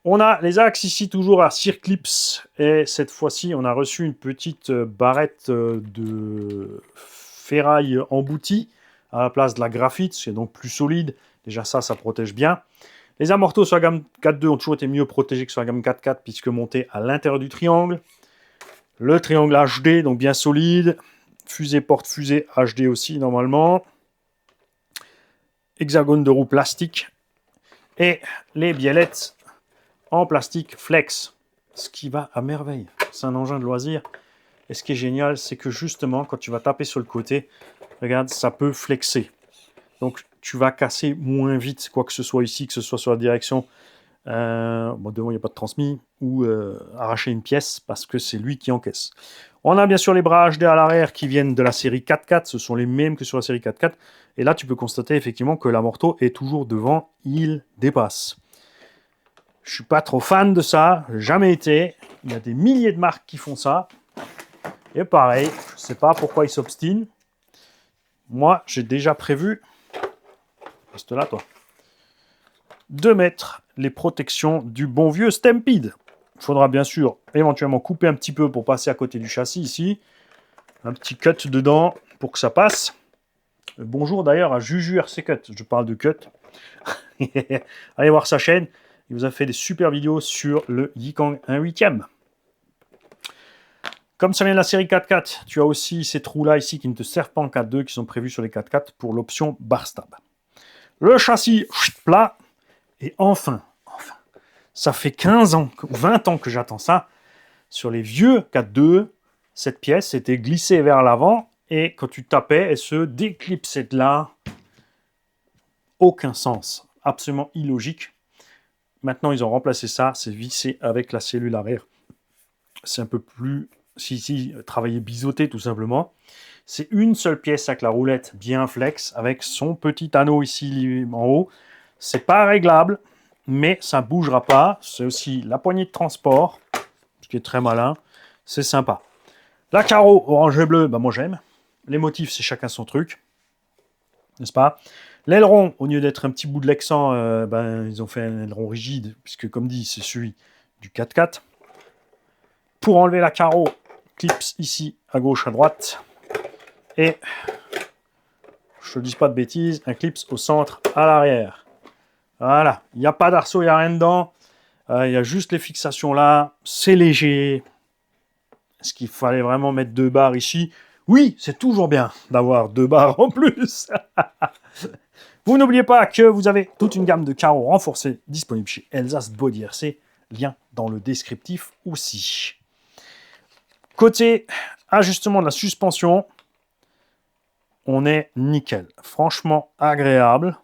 On a les axes ici toujours à Circlips et cette fois-ci, on a reçu une petite barrette de ferraille emboutie à la place de la graphite, c'est donc plus solide. Déjà ça protège bien. Les amortos sur la gamme 4.2 ont toujours été mieux protégés que sur la gamme 4.4 puisque montés à l'intérieur du triangle. Le triangle HD, donc bien solide. Fusée porte-fusée HD aussi normalement. Hexagone de roue plastique. Et les biellettes en plastique flex. Ce qui va à merveille. C'est un engin de loisir. Et ce qui est génial, c'est que justement, quand tu vas taper sur le côté, regarde, ça peut flexer. Donc, tu vas casser moins vite, quoi que ce soit ici, que ce soit sur la direction. Bon, devant, il n'y a pas de transmis. Ou arracher une pièce, parce que c'est lui qui encaisse. On a bien sûr les bras HD à l'arrière qui viennent de la série 4.4. Ce sont les mêmes que sur la série 4.4. Et là, tu peux constater effectivement que l'amorto est toujours devant. Il dépasse. Je suis pas trop fan de ça. Jamais été. Il y a des milliers de marques qui font ça. Et pareil, je ne sais pas pourquoi ils s'obstinent. Moi, j'ai déjà prévu... Reste là, toi. De mettre les protections du bon vieux Stampede. Il faudra bien sûr éventuellement couper un petit peu pour passer à côté du châssis ici. Un petit cut dedans pour que ça passe. Bonjour d'ailleurs à Juju RC Cut. Je parle de cut. Allez voir sa chaîne. Il vous a fait des super vidéos sur le Yikang 1/8. Comme ça vient de la série 4.4, tu as aussi ces trous-là ici qui ne te servent pas en 4.2, qui sont prévus sur les 4.4 pour l'option bar stab. Le châssis plat. Et enfin, ça fait 15 ans, 20 ans que j'attends ça. Sur les vieux 4.2, cette pièce était glissée vers l'avant et quand tu tapais, elle se déclipsait de là. Aucun sens. Absolument illogique. Maintenant, ils ont remplacé ça. C'est vissé avec la cellule arrière. C'est un peu plus... Si, travailler biseauté tout simplement. C'est une seule pièce avec la roulette bien flex, avec son petit anneau ici en haut. C'est pas réglable, mais ça ne bougera pas. C'est aussi la poignée de transport, ce qui est très malin. C'est sympa. La carreau orange et bleu, bah moi j'aime. Les motifs, c'est chacun son truc. N'est-ce pas? L'aileron, au lieu d'être un petit bout de Lexan, ils ont fait un aileron rigide, puisque comme dit, c'est celui du 4x4. Pour enlever la carreau, clips ici, à gauche, à droite. Et, je ne dis pas de bêtises, un clips au centre, à l'arrière. Voilà, il n'y a pas d'arceau, il n'y a rien dedans. Il y a juste les fixations là, c'est léger. Est-ce qu'il fallait vraiment mettre 2 barres ici? Oui, c'est toujours bien d'avoir 2 barres en plus. Vous n'oubliez pas que vous avez toute une gamme de carreaux renforcés disponibles chez Elsace Body RC. Lien dans le descriptif aussi. Côté ajustement de la suspension, on est nickel. Franchement agréable.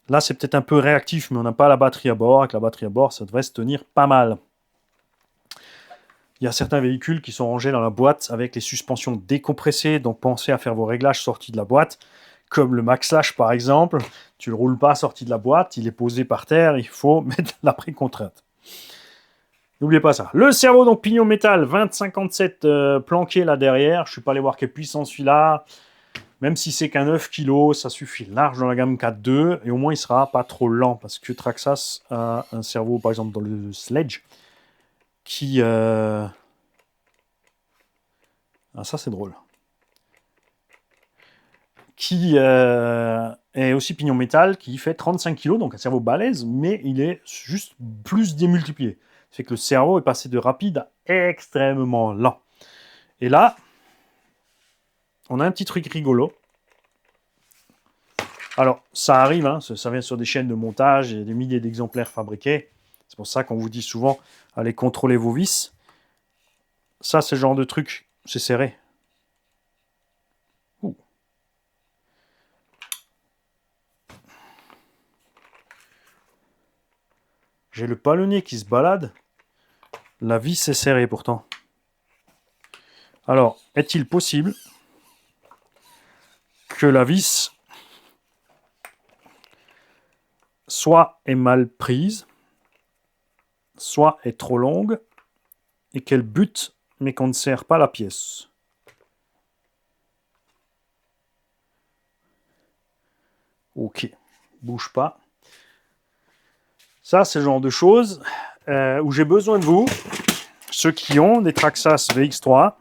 Là, c'est peut-être un peu réactif, mais on n'a pas la batterie à bord. Avec la batterie à bord, ça devrait se tenir pas mal. Il y a certains véhicules qui sont rangés dans la boîte avec les suspensions décompressées, donc pensez à faire vos réglages sortis de la boîte, comme le Max Slash par exemple. Tu ne le roules pas sorti de la boîte, il est posé par terre, il faut mettre la précontrainte. N'oubliez pas ça. Le cerveau, donc pignon métal, 2057 planqué là derrière. Je ne suis pas allé voir quelle puissance celui-là. Même si c'est qu'un 9 kg, ça suffit large dans la gamme 4.2 et au moins il sera pas trop lent parce que Traxxas a un cerveau, par exemple dans le Sledge, qui... Ah ça c'est drôle. Qui est aussi pignon métal, qui fait 35 kg, donc un cerveau balèze, mais il est juste plus démultiplié. C'est que le cerveau est passé de rapide à extrêmement lent. Et là, on a un petit truc rigolo. Alors, ça arrive, hein, ça vient sur des chaînes de montage, il y a des milliers d'exemplaires fabriqués. C'est pour ça qu'on vous dit souvent, allez contrôler vos vis. Ça, c'est le genre de truc, c'est serré. Ouh. J'ai le palonnier qui se balade. La vis est serrée pourtant. Alors, est-il possible que la vis soit est mal prise, soit est trop longue, et qu'elle bute, mais qu'on ne serre pas la pièce? Ok, bouge pas. Ça, c'est le genre de choses où j'ai besoin de vous, ceux qui ont des Traxxas VX3.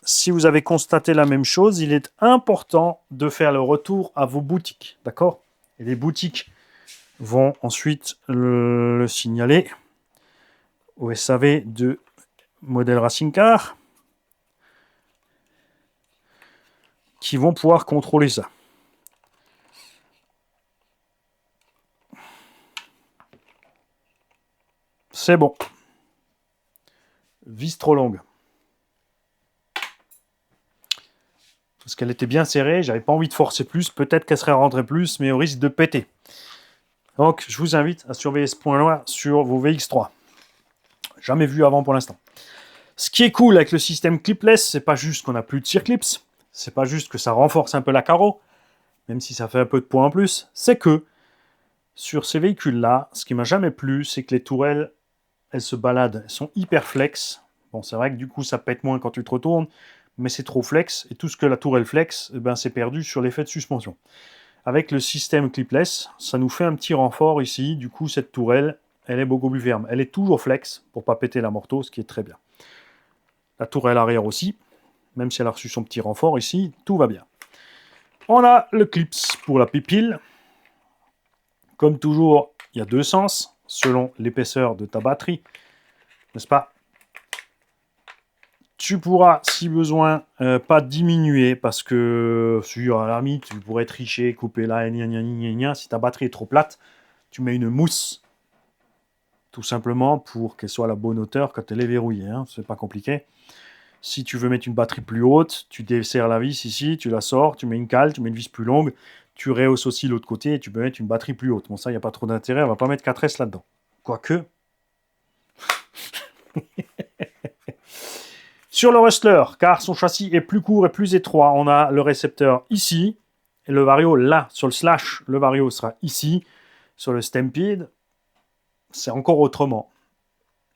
Si vous avez constaté la même chose, il est important de faire le retour à vos boutiques, d'accord? Et les boutiques vont ensuite le signaler au SAV de Model Racing Car, qui vont pouvoir contrôler ça. C'est bon. Vis trop longue. Parce qu'elle était bien serrée, j'avais pas envie de forcer plus, peut-être qu'elle serait rentrée plus, mais au risque de péter. Donc, je vous invite à surveiller ce point-là sur vos VX3. Jamais vu avant pour l'instant. Ce qui est cool avec le système clipless, c'est pas juste qu'on n'a plus de circlips, c'est pas juste que ça renforce un peu la carreau, même si ça fait un peu de poids en plus, c'est que sur ces véhicules-là, ce qui m'a jamais plu, c'est que les tourelles, elles se baladent, elles sont hyper flex. Bon, c'est vrai que du coup, ça pète moins quand tu te retournes, mais c'est trop flex, et tout ce que la tourelle flex, eh ben, c'est perdu sur l'effet de suspension. Avec le système clipless, ça nous fait un petit renfort ici, du coup, cette tourelle, elle est beaucoup plus ferme. Elle est toujours flex, pour pas péter la morteau, ce qui est très bien. La tourelle arrière aussi, même si elle a reçu son petit renfort ici, tout va bien. On a le clips pour la pipille. Comme toujours, il y a deux sens, selon l'épaisseur de ta batterie, n'est-ce pas? Tu pourras, si besoin, pas diminuer, parce que, sur la limite, tu pourrais tricher, couper là, et gna gna gna gna. Si ta batterie est trop plate, tu mets une mousse, tout simplement, pour qu'elle soit à la bonne hauteur quand elle est verrouillée, hein. C'est pas compliqué. Si tu veux mettre une batterie plus haute, tu desserres la vis ici, tu la sors, tu mets une cale, tu mets une vis plus longue, tu rehausses aussi l'autre côté et tu peux mettre une batterie plus haute. Bon, ça, il n'y a pas trop d'intérêt, on va pas mettre 4S là-dedans. Quoique. Sur le Rustler, car son châssis est plus court et plus étroit, on a le récepteur ici, et le Vario là. Sur le Slash, le Vario sera ici. Sur le Stampede, c'est encore autrement.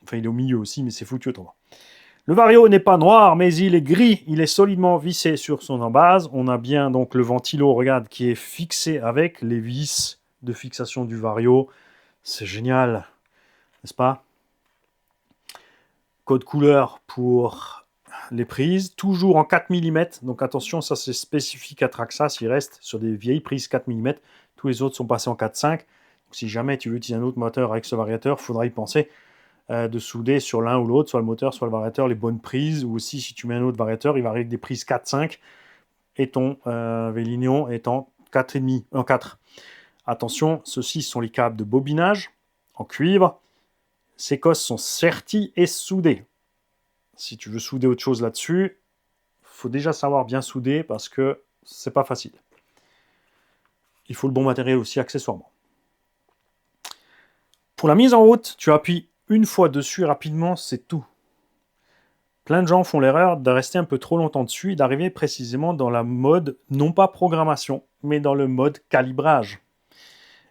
Enfin, il est au milieu aussi, mais c'est foutu autrement. Le Vario n'est pas noir, mais il est gris. Il est solidement vissé sur son embase. On a bien donc le ventilo, regarde, qui est fixé avec les vis de fixation du Vario. C'est génial, n'est-ce pas? Code couleur pour les prises, toujours en 4 mm. Donc attention, ça c'est spécifique à Traxxas. Il reste sur des vieilles prises 4 mm. Tous les autres sont passés en 4,5. Si jamais tu veux utiliser un autre moteur avec ce variateur, il faudra y penser. De souder sur l'un ou l'autre, soit le moteur, soit le variateur, les bonnes prises, ou aussi si tu mets un autre variateur, il va avec des prises 4-5, et ton Vélignon est en 4,5, en 4. Attention, ceux-ci sont les câbles de bobinage en cuivre. Ces cosses sont sertis et soudées. Si tu veux souder autre chose là-dessus, il faut déjà savoir bien souder parce que c'est pas facile. Il faut le bon matériel aussi accessoirement. Pour la mise en route, tu appuies une fois dessus rapidement, c'est tout. Plein de gens font l'erreur de rester un peu trop longtemps dessus et d'arriver précisément dans la mode, non pas programmation, mais dans le mode calibrage.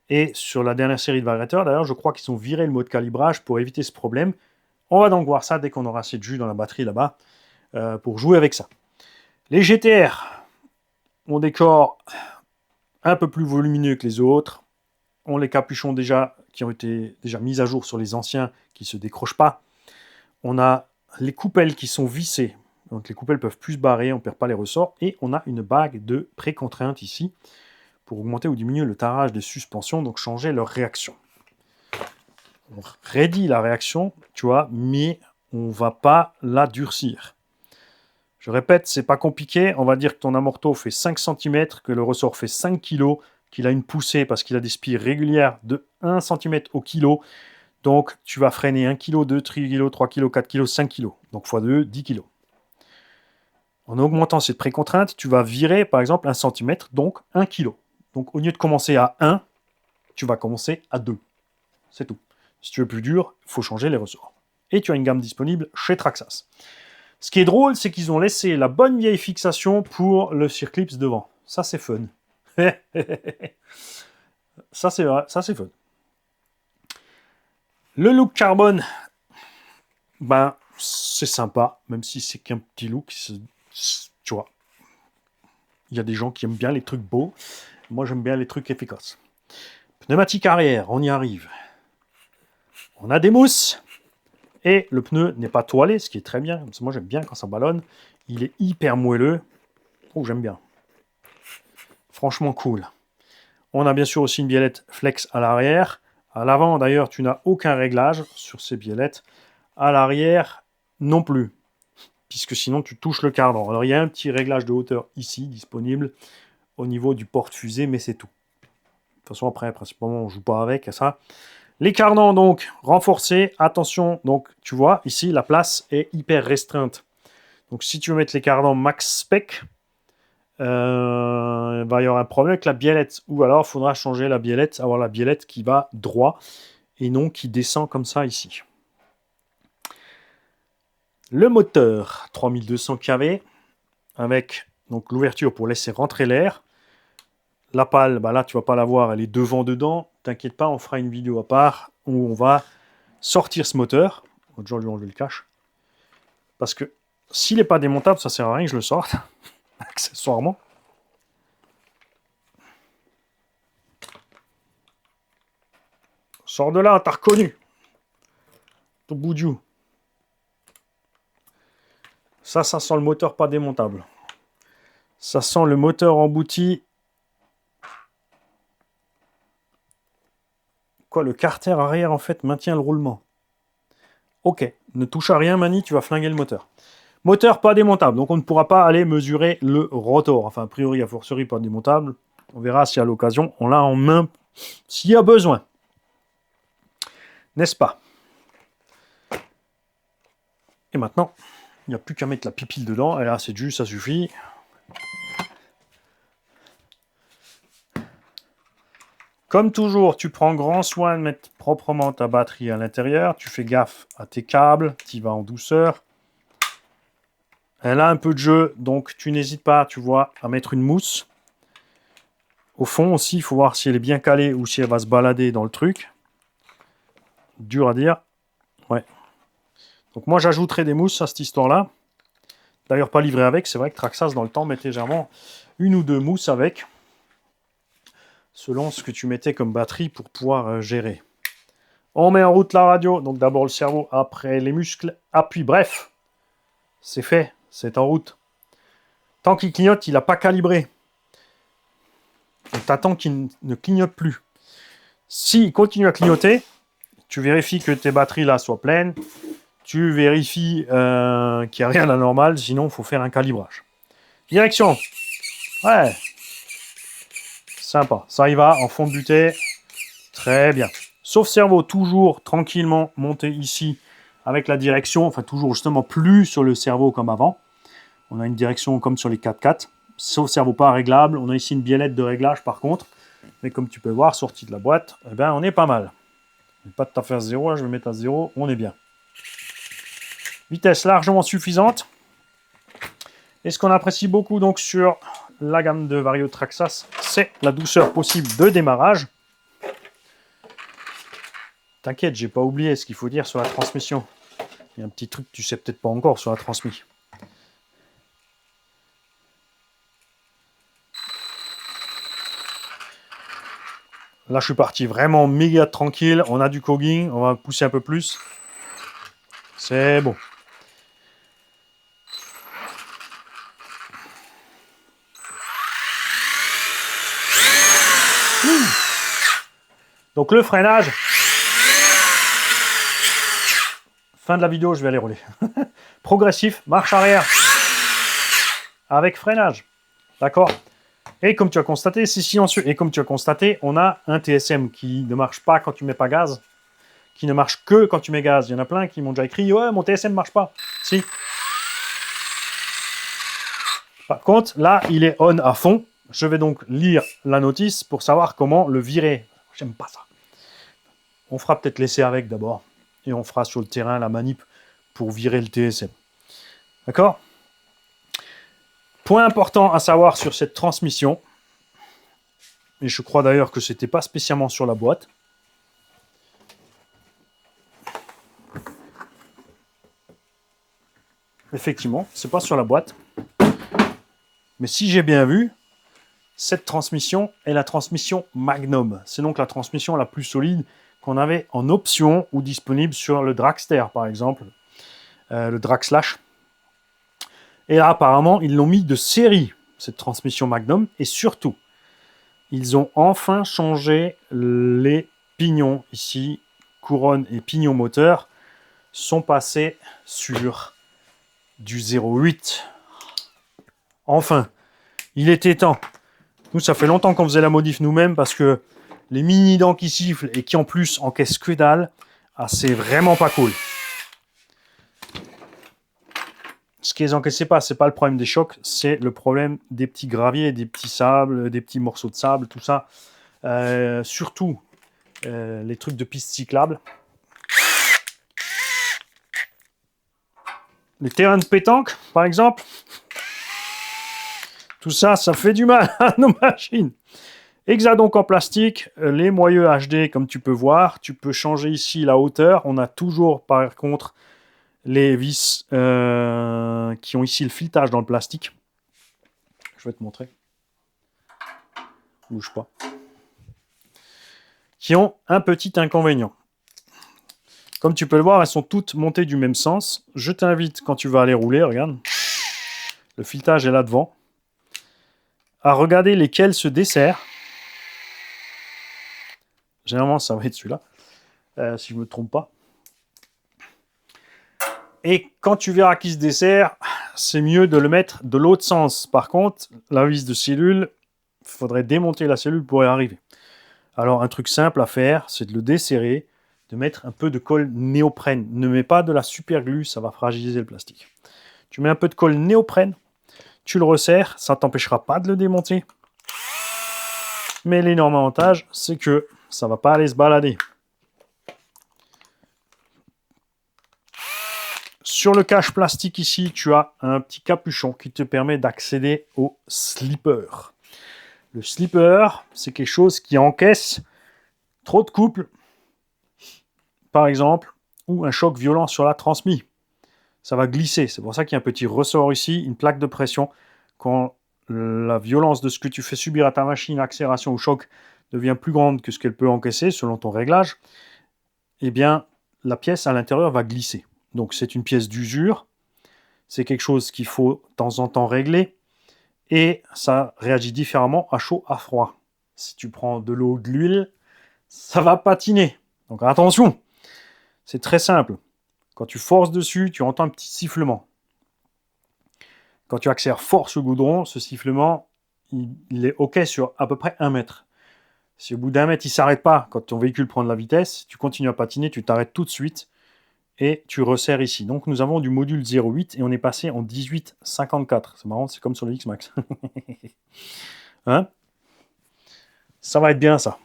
Et sur la dernière série de variateurs, d'ailleurs, je crois qu'ils ont viré le mode calibrage pour éviter ce problème. On va donc voir ça dès qu'on aura assez de jus dans la batterie là-bas pour jouer avec ça. Les GTR ont des corps un peu plus volumineux que les autres, ont les capuchons déjà qui ont été déjà mis à jour sur les anciens qui ne se décrochent pas. On a les coupelles qui sont vissées, donc les coupelles peuvent plus se barrer, on ne perd pas les ressorts, et on a une bague de précontrainte ici pour augmenter ou diminuer le tarage des suspensions, donc changer leur réaction. On raidit la réaction, tu vois, mais on ne va pas la durcir. Je répète, c'est pas compliqué, on va dire que ton amorto fait 5 cm, que le ressort fait 5 kg, qu'il a une poussée parce qu'il a des spires régulières de 1 cm au kilo. Donc, tu vas freiner 1 kg, 2, 3 kg, 3 kg, 4 kg, 5 kg. Donc, x2, 10 kg. En augmentant cette précontrainte, tu vas virer, par exemple, 1 cm, donc 1 kg. Donc, au lieu de commencer à 1, tu vas commencer à 2. C'est tout. Si tu veux plus dur, il faut changer les ressorts. Et tu as une gamme disponible chez Traxxas. Ce qui est drôle, c'est qu'ils ont laissé la bonne vieille fixation pour le Circlips devant. Ça, c'est fun. Ça, c'est vrai, ça, c'est fun. Le look carbone, ben, c'est sympa, même si c'est qu'un petit look, tu vois. Il y a des gens qui aiment bien les trucs beaux. Moi, j'aime bien les trucs efficaces. Pneumatique arrière, on y arrive. On a des mousses. Et le pneu n'est pas toilé, ce qui est très bien. Parce que moi, j'aime bien quand ça ballonne. Il est hyper moelleux. Oh, j'aime bien. Franchement cool. On a bien sûr aussi une biellette flex à l'arrière. À l'avant, d'ailleurs, tu n'as aucun réglage sur ces biellettes. À l'arrière, non plus. Puisque sinon, tu touches le cardan. Alors, il y a un petit réglage de hauteur ici, disponible, au niveau du porte-fusée, mais c'est tout. De toute façon, après, principalement, on ne joue pas avec ça. Les cardans, donc, renforcés. Attention, donc, tu vois, ici, la place est hyper restreinte. Donc, si tu veux mettre les cardans max spec, il va y avoir un problème avec la biellette. Ou alors, il faudra changer la biellette, avoir la biellette qui va droit et non qui descend comme ça ici. Le moteur, 3200 kV, avec donc l'ouverture pour laisser rentrer l'air. La pale, bah là, tu ne vas pas la voir, elle est devant dedans. T'inquiète pas, on fera une vidéo à part où on va sortir ce moteur. On va déjà lui enlever le cache. Parce que s'il n'est pas démontable, ça ne sert à rien que je le sorte. Accessoirement. Sors de là, t'as reconnu. Ton bout de joue. Ça sent le moteur pas démontable. Ça sent le moteur embouti. Quoi, le carter arrière, en fait, maintient le roulement. Ok, ne touche à rien, Mani, tu vas flinguer le moteur. Moteur pas démontable, donc on ne pourra pas aller mesurer le rotor. Enfin, a priori, a fortiori pas démontable. On verra si à l'occasion, on l'a en main, s'il y a besoin. N'est-ce pas? Et maintenant, il n'y a plus qu'à mettre la pipille dedans. Et là, c'est juste, ça suffit. Comme toujours, tu prends grand soin de mettre proprement ta batterie à l'intérieur. Tu fais gaffe à tes câbles. Tu y vas en douceur. Elle a un peu de jeu, donc tu n'hésites pas, tu vois, à mettre une mousse. Au fond aussi, il faut voir si elle est bien calée ou si elle va se balader dans le truc. Dur à dire. Ouais. Donc moi, j'ajouterai des mousses à cette histoire-là. D'ailleurs, pas livré avec. C'est vrai que Traxxas, dans le temps, mettait généralement une ou deux mousses avec. Selon ce que tu mettais comme batterie pour pouvoir gérer. On met en route la radio. Donc d'abord le cerveau, après les muscles. Appuie, bref. C'est fait. C'est en route. Tant qu'il clignote, il n'a pas calibré. Donc t'attends qu'il ne clignote plus. S'il continue à clignoter, tu vérifies que tes batteries là soient pleines. Tu vérifies qu'il n'y a rien d'anormal. Sinon, il faut faire un calibrage. Direction. Ouais. Sympa. Ça y va en fond de butée. Très bien. Sauf cerveau, toujours tranquillement monter ici avec la direction. Enfin, toujours justement plus sur le cerveau comme avant. On a une direction comme sur les 4x4. Sauf cerveau pas réglable. On a ici une biellette de réglage par contre. Mais comme tu peux voir, sortie de la boîte, eh ben, on est pas mal. Pas tout à fait à 0, là, je vais mettre à 0. On est bien. Vitesse largement suffisante. Et ce qu'on apprécie beaucoup donc sur la gamme de Vario Traxxas, c'est la douceur possible de démarrage. T'inquiète, j'ai pas oublié ce qu'il faut dire sur la transmission. Il y a un petit truc que tu sais peut-être pas encore sur la transmission. Là, je suis parti vraiment méga tranquille. On a du cogging, on va pousser un peu plus. C'est bon. Donc le freinage. Fin de la vidéo, je vais aller rouler. Progressif, marche arrière. Avec freinage. D'accord? Et comme tu as constaté, c'est silencieux. Et comme tu as constaté, on a un TSM qui ne marche pas quand tu mets pas gaz. Qui ne marche que quand tu mets gaz. Il y en a plein qui m'ont déjà écrit « Ouais, mon TSM ne marche pas. » Si. Par contre, là, il est on à fond. Je vais donc lire la notice pour savoir comment le virer. J'aime pas ça. On fera peut-être l'essai avec d'abord. Et on fera sur le terrain la manip pour virer le TSM. D'accord? Point important à savoir sur cette transmission. Et je crois d'ailleurs que c'était pas spécialement sur la boîte. Effectivement, c'est pas sur la boîte. Mais si j'ai bien vu, cette transmission est la transmission Magnum. C'est donc la transmission la plus solide qu'on avait en option ou disponible sur le Dragster, par exemple, le Drag Slash. Et là, apparemment, ils l'ont mis de série, cette transmission Magnum. Et surtout, ils ont enfin changé les pignons. Ici, couronne et pignon moteur sont passés sur du 0,8. Enfin, il était temps. Nous, ça fait longtemps qu'on faisait la modif nous-mêmes parce que les mini-dents qui sifflent et qui en plus encaissent que dalle, c'est vraiment pas cool. Ce qui les encaissait pas, c'est pas le problème des chocs, c'est le problème des petits graviers, des petits sables, des petits morceaux de sable, tout ça. Surtout les trucs de piste cyclable. Les terrains de pétanque, par exemple. Tout ça, ça fait du mal à nos machines. Hexadonc en plastique, les moyeux HD, comme tu peux voir. Tu peux changer ici la hauteur. On a toujours, par contre, les vis qui ont ici le filetage dans le plastique. Je vais te montrer. Bouge pas. Qui ont un petit inconvénient. Comme tu peux le voir, elles sont toutes montées du même sens. Je t'invite, quand tu vas aller rouler, regarde. Le filetage est là devant. À regarder lesquels se desserrent. Généralement, ça va être celui-là. Si je ne me trompe pas. Et quand tu verras qu'il se dessert, c'est mieux de le mettre de l'autre sens. Par contre, la vis de cellule, il faudrait démonter la cellule pour y arriver. Alors, un truc simple à faire, c'est de le desserrer, de mettre un peu de colle néoprène. Ne mets pas de la super glue, ça va fragiliser le plastique. Tu mets un peu de colle néoprène, tu le resserres, ça ne t'empêchera pas de le démonter. Mais l'énorme avantage, c'est que ça ne va pas aller se balader. Sur le cache plastique ici, tu as un petit capuchon qui te permet d'accéder au slipper. Le slipper, c'est quelque chose qui encaisse trop de couple, par exemple, ou un choc violent sur la transmise. Ça va glisser. C'est pour ça qu'il y a un petit ressort ici, une plaque de pression. Quand la violence de ce que tu fais subir à ta machine, accélération ou choc, devient plus grande que ce qu'elle peut encaisser selon ton réglage, eh bien, la pièce à l'intérieur va glisser. Donc, c'est une pièce d'usure. C'est quelque chose qu'il faut de temps en temps régler. Et ça réagit différemment à chaud, à froid. Si tu prends de l'eau ou de l'huile, ça va patiner. Donc, attention. C'est très simple. Quand tu forces dessus, tu entends un petit sifflement. Quand tu accélères fort sur le goudron, ce sifflement, il est OK sur à peu près 1 mètre. Si au bout d'1 mètre, il ne s'arrête pas, quand ton véhicule prend de la vitesse, tu continues à patiner, tu t'arrêtes tout de suite et tu resserres ici. Donc nous avons du module 0,8 et on est passé en 18,54. C'est marrant, c'est comme sur le X-Max. Hein? Ça va être bien ça.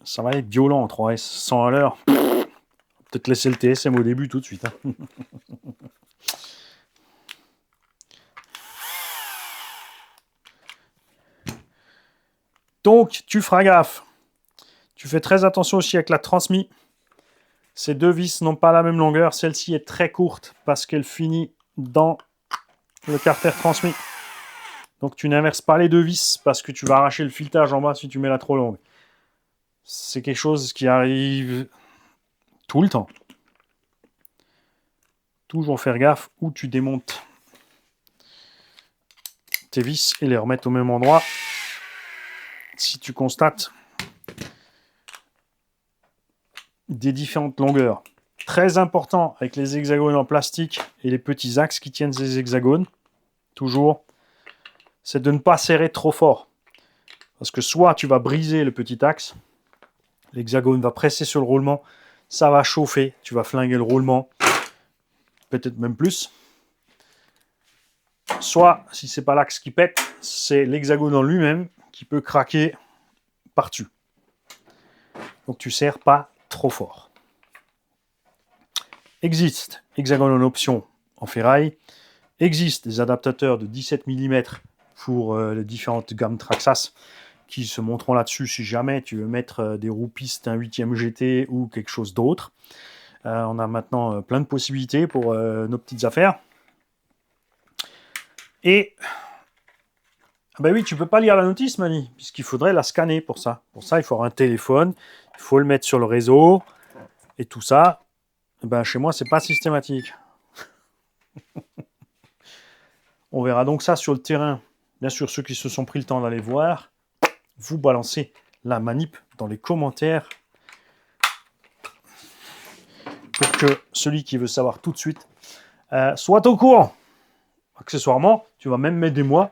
Ça va être violent en 3S, 100 à l'heure. Peut-être laisser le TSM au début tout de suite. Hein. Donc, tu feras gaffe. Tu fais très attention aussi avec la transmise. Ces deux vis n'ont pas la même longueur. Celle-ci est très courte parce qu'elle finit dans le carter transmis. Donc, tu n'inverses pas les deux vis parce que tu vas arracher le filetage en bas si tu mets la trop longue. C'est quelque chose qui arrive tout le temps. Toujours faire gaffe où tu démontes tes vis et les remettre au même endroit. Si tu constates des différentes longueurs. Très important avec les hexagones en plastique et les petits axes qui tiennent ces hexagones, toujours, c'est de ne pas serrer trop fort. Parce que soit tu vas briser le petit axe, l'hexagone va presser sur le roulement, ça va chauffer, tu vas flinguer le roulement, peut-être même plus. Soit, si c'est pas l'axe qui pète, c'est l'hexagone en lui-même qui peut craquer par-dessus. donc tu serres pas trop fort. Existe Hexagon option en ferraille, existe des adaptateurs de 17 mm pour les différentes gammes Traxxas qui se montreront là-dessus si jamais tu veux mettre des roues pistes, un 8e GT ou quelque chose d'autre. On a maintenant plein de possibilités pour nos petites affaires. Et ben oui, tu peux pas lire la notice, Mani, puisqu'il faudrait la scanner pour ça. Pour ça, il faut avoir un téléphone, il faut le mettre sur le réseau, et tout ça, ben chez moi, c'est pas systématique. On verra donc ça sur le terrain. Bien sûr, ceux qui se sont pris le temps d'aller voir, vous balancez la manip dans les commentaires pour que celui qui veut savoir tout de suite soit au courant. Accessoirement, tu vas même m'aider moi.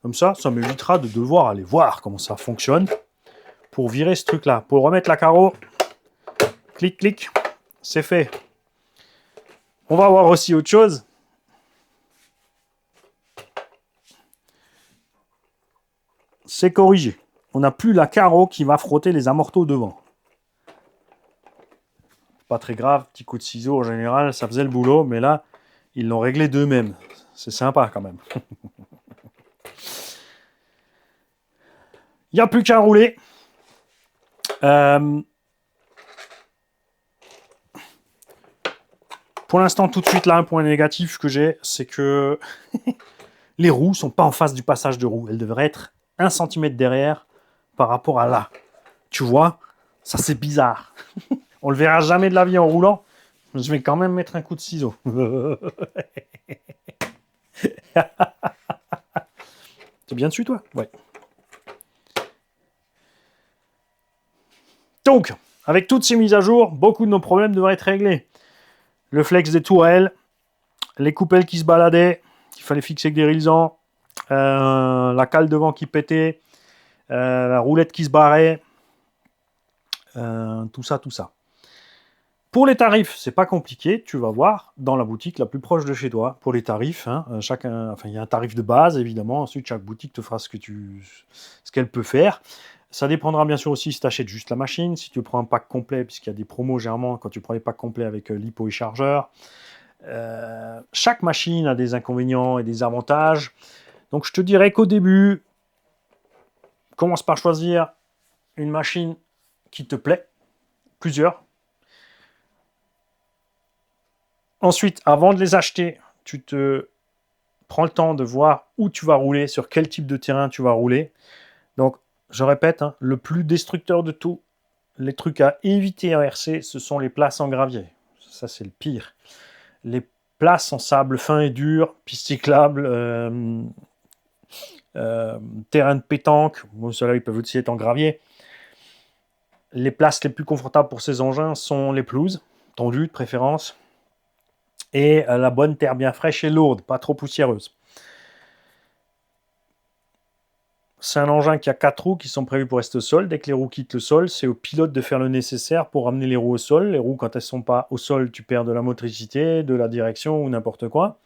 Comme ça m'évitera de devoir aller voir comment ça fonctionne pour virer ce truc-là. Pour remettre la carreau, clic, clic, c'est fait. On va voir aussi autre chose. C'est corrigé. On n'a plus la carreau qui va frotter les amortos devant. Pas très grave, petit coup de ciseau en général, ça faisait le boulot, mais là, ils l'ont réglé d'eux-mêmes. C'est sympa quand même. Il n'y a plus qu'à rouler. Pour l'instant, tout de suite, là, un point négatif que j'ai, c'est que les roues ne sont pas en face du passage de roue. Elles devraient être 1 cm derrière par rapport à là. Tu vois, ça c'est bizarre. On le verra jamais de la vie en roulant. Je vais quand même mettre un coup de ciseau. T'es bien dessus, toi? Ouais. Donc, avec toutes ces mises à jour, beaucoup de nos problèmes devraient être réglés. Le flex des tourelles, les coupelles qui se baladaient, qu'il fallait fixer avec des risants, la cale devant qui pétait, la roulette qui se barrait, tout ça. Pour les tarifs, c'est pas compliqué, tu vas voir dans la boutique la plus proche de chez toi. Pour les tarifs, il y a un tarif de base évidemment, ensuite chaque boutique te fera ce qu'elle peut faire. Ça dépendra bien sûr aussi si tu achètes juste la machine, si tu prends un pack complet, puisqu'il y a des promos généralement quand tu prends les packs complets avec lipo et chargeur. Chaque machine a des inconvénients et des avantages. Donc je te dirais qu'au début, commence par choisir une machine qui te plaît, plusieurs. Ensuite, avant de les acheter, tu te prends le temps de voir où tu vas rouler, sur quel type de terrain tu vas rouler. Donc, je répète, le plus destructeur de tout, les trucs à éviter en RC, ce sont les places en gravier. Ça, c'est le pire. Les places en sable fin et dur, piste cyclable, terrain de pétanque, bon, ceux-là, ils peuvent aussi être en gravier. Les places les plus confortables pour ces engins sont les pelouses, tendues de préférence, et la bonne terre bien fraîche et lourde, pas trop poussiéreuse. C'est un engin qui a 4 roues qui sont prévues pour rester au sol. Dès que les roues quittent le sol, c'est au pilote de faire le nécessaire pour ramener les roues au sol. Les roues, quand elles ne sont pas au sol, tu perds de la motricité, de la direction ou n'importe quoi.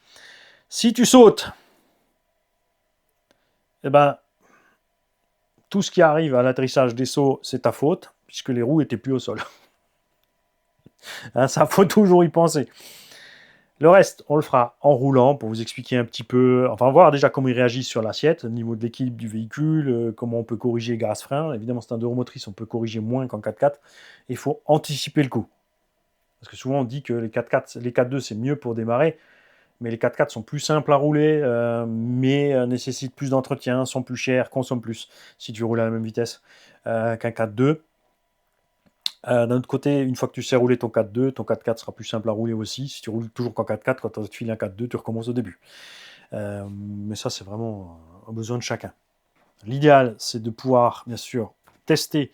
Si tu sautes, eh ben, tout ce qui arrive à l'atterrissage des sauts, c'est ta faute, puisque les roues n'étaient plus au sol. Ça, faut toujours y penser. Le reste, on le fera en roulant pour vous expliquer un petit peu, enfin voir déjà comment il réagit sur l'assiette, au niveau de l'équilibre du véhicule, comment on peut corriger grâce frein. Évidemment, c'est un 2 roues motrices, on peut corriger moins qu'en 4x4. Il faut anticiper le coup. Parce que souvent, on dit que les 4x4, les 4x2, c'est mieux pour démarrer, mais les 4x4 sont plus simples à rouler, mais nécessitent plus d'entretien, sont plus chers, consomment plus si tu roules à la même vitesse qu'un 4x2. D'un autre côté, une fois que tu sais rouler ton 4x2, ton 4x4 sera plus simple à rouler aussi. Si tu roules toujours qu'en 4x4, quand tu files un 4x2, tu recommences au début. Mais ça, c'est vraiment un besoin de chacun. L'idéal, c'est de pouvoir, bien sûr, tester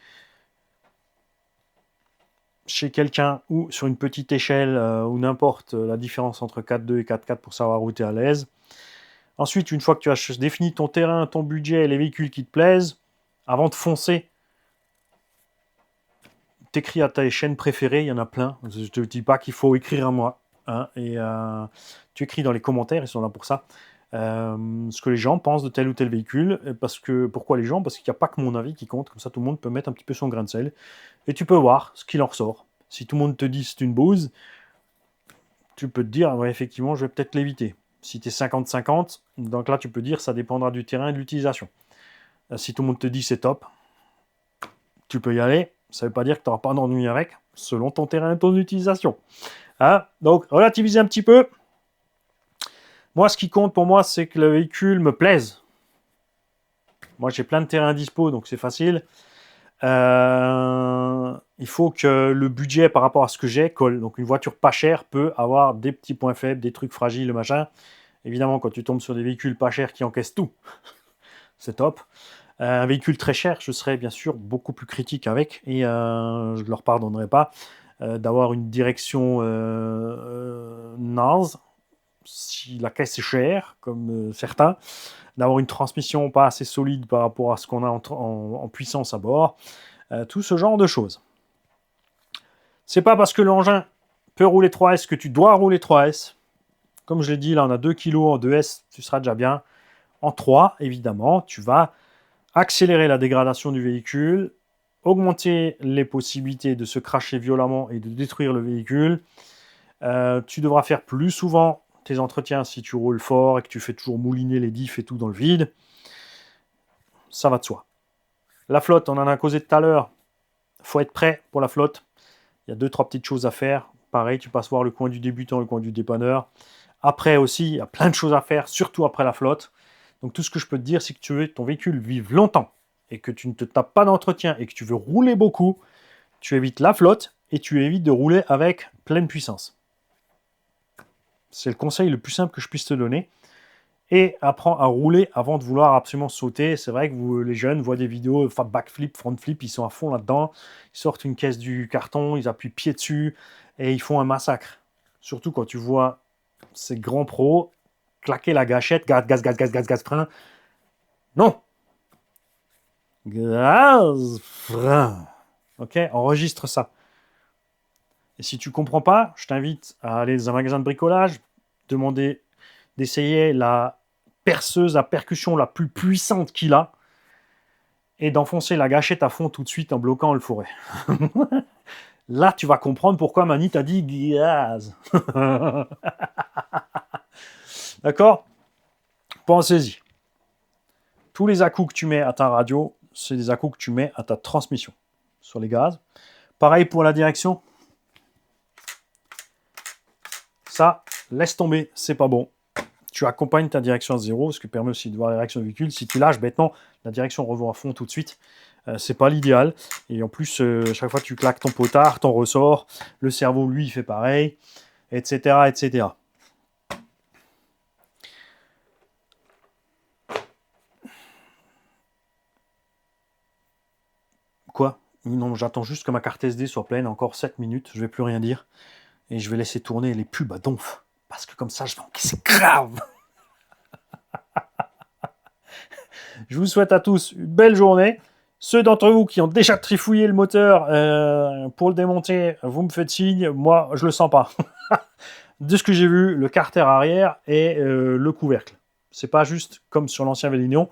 chez quelqu'un ou sur une petite échelle ou n'importe la différence entre 4x2 et 4x4 pour savoir où tu es à l'aise. Ensuite, une fois que tu as défini ton terrain, ton budget et les véhicules qui te plaisent, avant de foncer, t'écris à ta chaîne préférée, il y en a plein. Je ne te dis pas qu'il faut écrire à moi. Et tu écris dans les commentaires, ils sont là pour ça. ce que les gens pensent de tel ou tel véhicule. Pourquoi les gens? Parce qu'il n'y a pas que mon avis qui compte, comme ça tout le monde peut mettre un petit peu son grain de sel, et tu peux voir ce qu'il en ressort. Si tout le monde te dit c'est une bouse, tu peux te dire, ouais, effectivement, je vais peut-être l'éviter. Si tu es 50-50, donc là tu peux dire ça dépendra du terrain et de l'utilisation. Si tout le monde te dit c'est top, tu peux y aller. Ça ne veut pas dire que tu n'auras pas d'ennui avec, selon ton terrain et ton utilisation. Hein, donc, relativiser un petit peu. Moi, ce qui compte pour moi, c'est que le véhicule me plaise. Moi, j'ai plein de terrains dispo, donc c'est facile. Il faut que le budget par rapport à ce que j'ai colle. Donc, une voiture pas chère peut avoir des petits points faibles, des trucs fragiles, machin. Évidemment, quand tu tombes sur des véhicules pas chers qui encaissent tout, c'est top. Un véhicule très cher, je serais bien sûr beaucoup plus critique avec et je ne leur pardonnerai pas d'avoir une direction naze si la caisse est chère, comme certains, d'avoir une transmission pas assez solide par rapport à ce qu'on a en puissance à bord, tout ce genre de choses. C'est pas parce que l'engin peut rouler 3S que tu dois rouler 3S. Comme je l'ai dit, là on a 2 kg en 2S, tu seras déjà bien. En 3, évidemment, tu vas accélérer la dégradation du véhicule, augmenter les possibilités de se cracher violemment et de détruire le véhicule. Tu devras faire plus souvent tes entretiens si tu roules fort et que tu fais toujours mouliner les diffs et tout dans le vide. Ça va de soi. La flotte, on en a causé tout à l'heure. Il faut être prêt pour la flotte. Il y a 2-3 petites choses à faire. Pareil, tu passes voir le coin du débutant, le coin du dépanneur. Après aussi, il y a plein de choses à faire, surtout après la flotte. Donc tout ce que je peux te dire, c'est que tu veux que ton véhicule vive longtemps et que tu ne te tapes pas d'entretien et que tu veux rouler beaucoup, tu évites la flotte et tu évites de rouler avec pleine puissance. C'est le conseil le plus simple que je puisse te donner. Et apprends à rouler avant de vouloir absolument sauter. C'est vrai que les jeunes voient des vidéos backflip, front flip, ils sont à fond là-dedans. Ils sortent une caisse du carton, ils appuient pied dessus et ils font un massacre. Surtout quand tu vois ces grands pros claquer la gâchette, gaz, frein. Non. Gaz, frein. Ok, enregistre ça. Et si tu comprends pas, je t'invite à aller dans un magasin de bricolage, demander d'essayer la perceuse à percussion la plus puissante qu'il a et d'enfoncer la gâchette à fond tout de suite en bloquant le fourré. Là, tu vas comprendre pourquoi Mani t'a dit gaz. D'accord? Pensez-y. Tous les à-coups que tu mets à ta radio, c'est des à-coups que tu mets à ta transmission sur les gaz. Pareil pour la direction. Ça, laisse tomber, c'est pas bon. Tu accompagnes ta direction à zéro, ce qui permet aussi de voir les réactions du véhicule. Si tu lâches bêtement, la direction revient à fond tout de suite. C'est pas l'idéal. Et en plus, chaque fois que tu claques ton potard, ton ressort, le cerveau, lui, il fait pareil, etc., etc. Quoi? Non, j'attends juste que ma carte SD soit pleine. Encore 7 minutes, je vais plus rien dire. Et je vais laisser tourner les pubs à donf. Parce que comme ça, je vais encaisser grave. Je vous souhaite à tous une belle journée. Ceux d'entre vous qui ont déjà trifouillé le moteur pour le démonter, vous me faites signe. Moi, je le sens pas. De ce que j'ai vu, le carter arrière et le couvercle. C'est pas juste comme sur l'ancien Vélignon,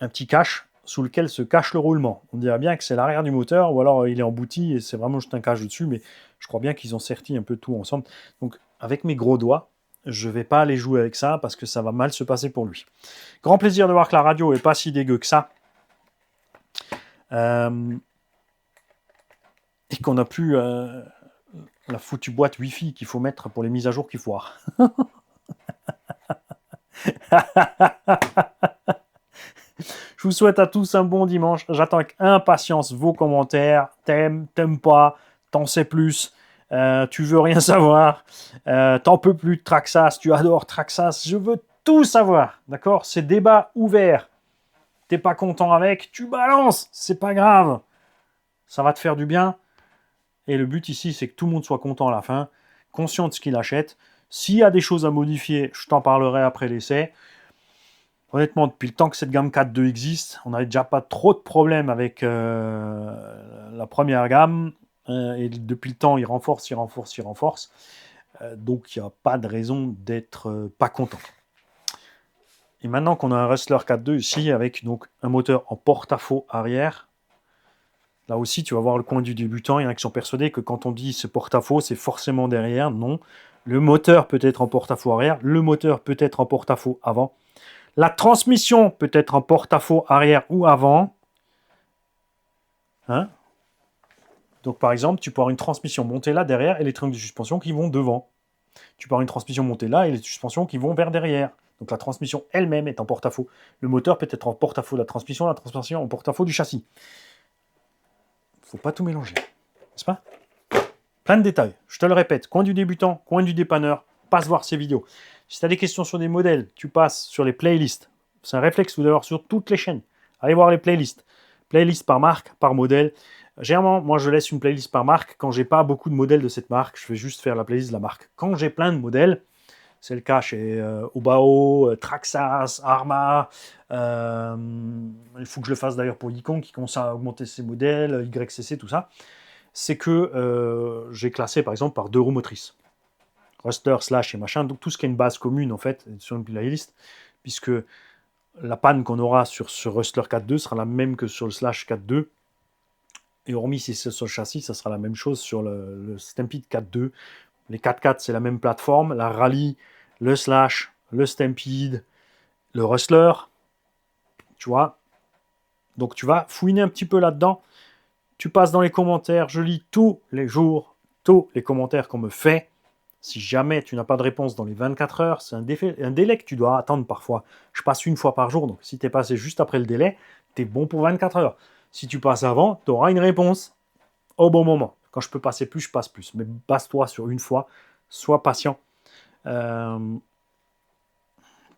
un petit cache sous lequel se cache le roulement. On dirait bien que c'est l'arrière du moteur, ou alors il est embouti et c'est vraiment juste un cache dessus, mais je crois bien qu'ils ont serti un peu tout ensemble. Donc, avec mes gros doigts, je vais pas aller jouer avec ça parce que ça va mal se passer pour lui. Grand plaisir de voir que la radio est pas si dégueu que ça. Et qu'on a plus la foutue boîte Wi-Fi qu'il faut mettre pour les mises à jour qui foirent. Je vous souhaite à tous un bon dimanche. J'attends avec impatience vos commentaires. T'aimes, t'aimes pas, t'en sais plus, tu veux rien savoir, t'en peux plus de Traxxas, tu adores Traxxas. Je veux tout savoir, d'accord? C'est débat ouvert. T'es pas content avec, tu balances, c'est pas grave. Ça va te faire du bien. Et le but ici, c'est que tout le monde soit content à la fin, conscient de ce qu'il achète. S'il y a des choses à modifier, je t'en parlerai après l'essai. Honnêtement, depuis le temps que cette gamme 4.2 existe, on n'avait déjà pas trop de problèmes avec la première gamme. Et depuis le temps, il renforce. Donc, il n'y a pas de raison d'être pas content. Et maintenant qu'on a un Rustler 4.2 ici, avec donc un moteur en porte-à-faux arrière, là aussi, tu vas voir le coin du débutant. Il y en a qui sont persuadés que quand on dit ce porte-à-faux, c'est forcément derrière. Non. Le moteur peut être en porte-à-faux arrière. Le moteur peut être en porte-à-faux avant. La transmission peut être en porte-à-faux arrière ou avant. Hein? Donc, par exemple, tu peux avoir une transmission montée là derrière et les triangles de suspension qui vont devant. Tu peux avoir une transmission montée là et les suspensions qui vont vers derrière. Donc, la transmission elle-même est en porte-à-faux. Le moteur peut être en porte-à-faux de la transmission en porte-à-faux du châssis. Il ne faut pas tout mélanger. N'est-ce pas? Plein de détails. Je te le répète. Coin du débutant, coin du dépanneur. Passe voir ces vidéos. Si tu as des questions sur des modèles, tu passes sur les playlists. C'est un réflexe que vous devez avoir sur toutes les chaînes. Allez voir les playlists. Playlist par marque, par modèle. Généralement, moi, je laisse une playlist par marque. Quand j'ai pas beaucoup de modèles de cette marque, je vais juste faire la playlist de la marque. Quand j'ai plein de modèles, c'est le cas chez Obao, Traxxas, Arma. Il faut que je le fasse d'ailleurs pour Yikon qui commence à augmenter ses modèles, YCC, tout ça. C'est que j'ai classé par exemple par 2 roues motrices. Rustler, Slash et machin. Donc tout ce qui est une base commune en fait sur une playlist. Puisque la panne qu'on aura sur ce Rustler 4.2 sera la même que sur le Slash 4.2. Et hormis si c'est sur le châssis, ça sera la même chose sur le Stampede 4.2. Les 4x4, c'est la même plateforme. La Rally, le Slash, le Stampede, le Rustler. Tu vois. Donc tu vas fouiner un petit peu là-dedans. Tu passes dans les commentaires. Je lis tous les jours, tous les commentaires qu'on me fait. Si jamais tu n'as pas de réponse dans les 24 heures, c'est un délai que tu dois attendre parfois. Je passe une fois par jour. Donc si tu es passé juste après le délai, tu es bon pour 24 heures. Si tu passes avant, tu auras une réponse au bon moment. Quand je peux passer plus, je passe plus. Mais base-toi sur une fois. Sois patient. On ne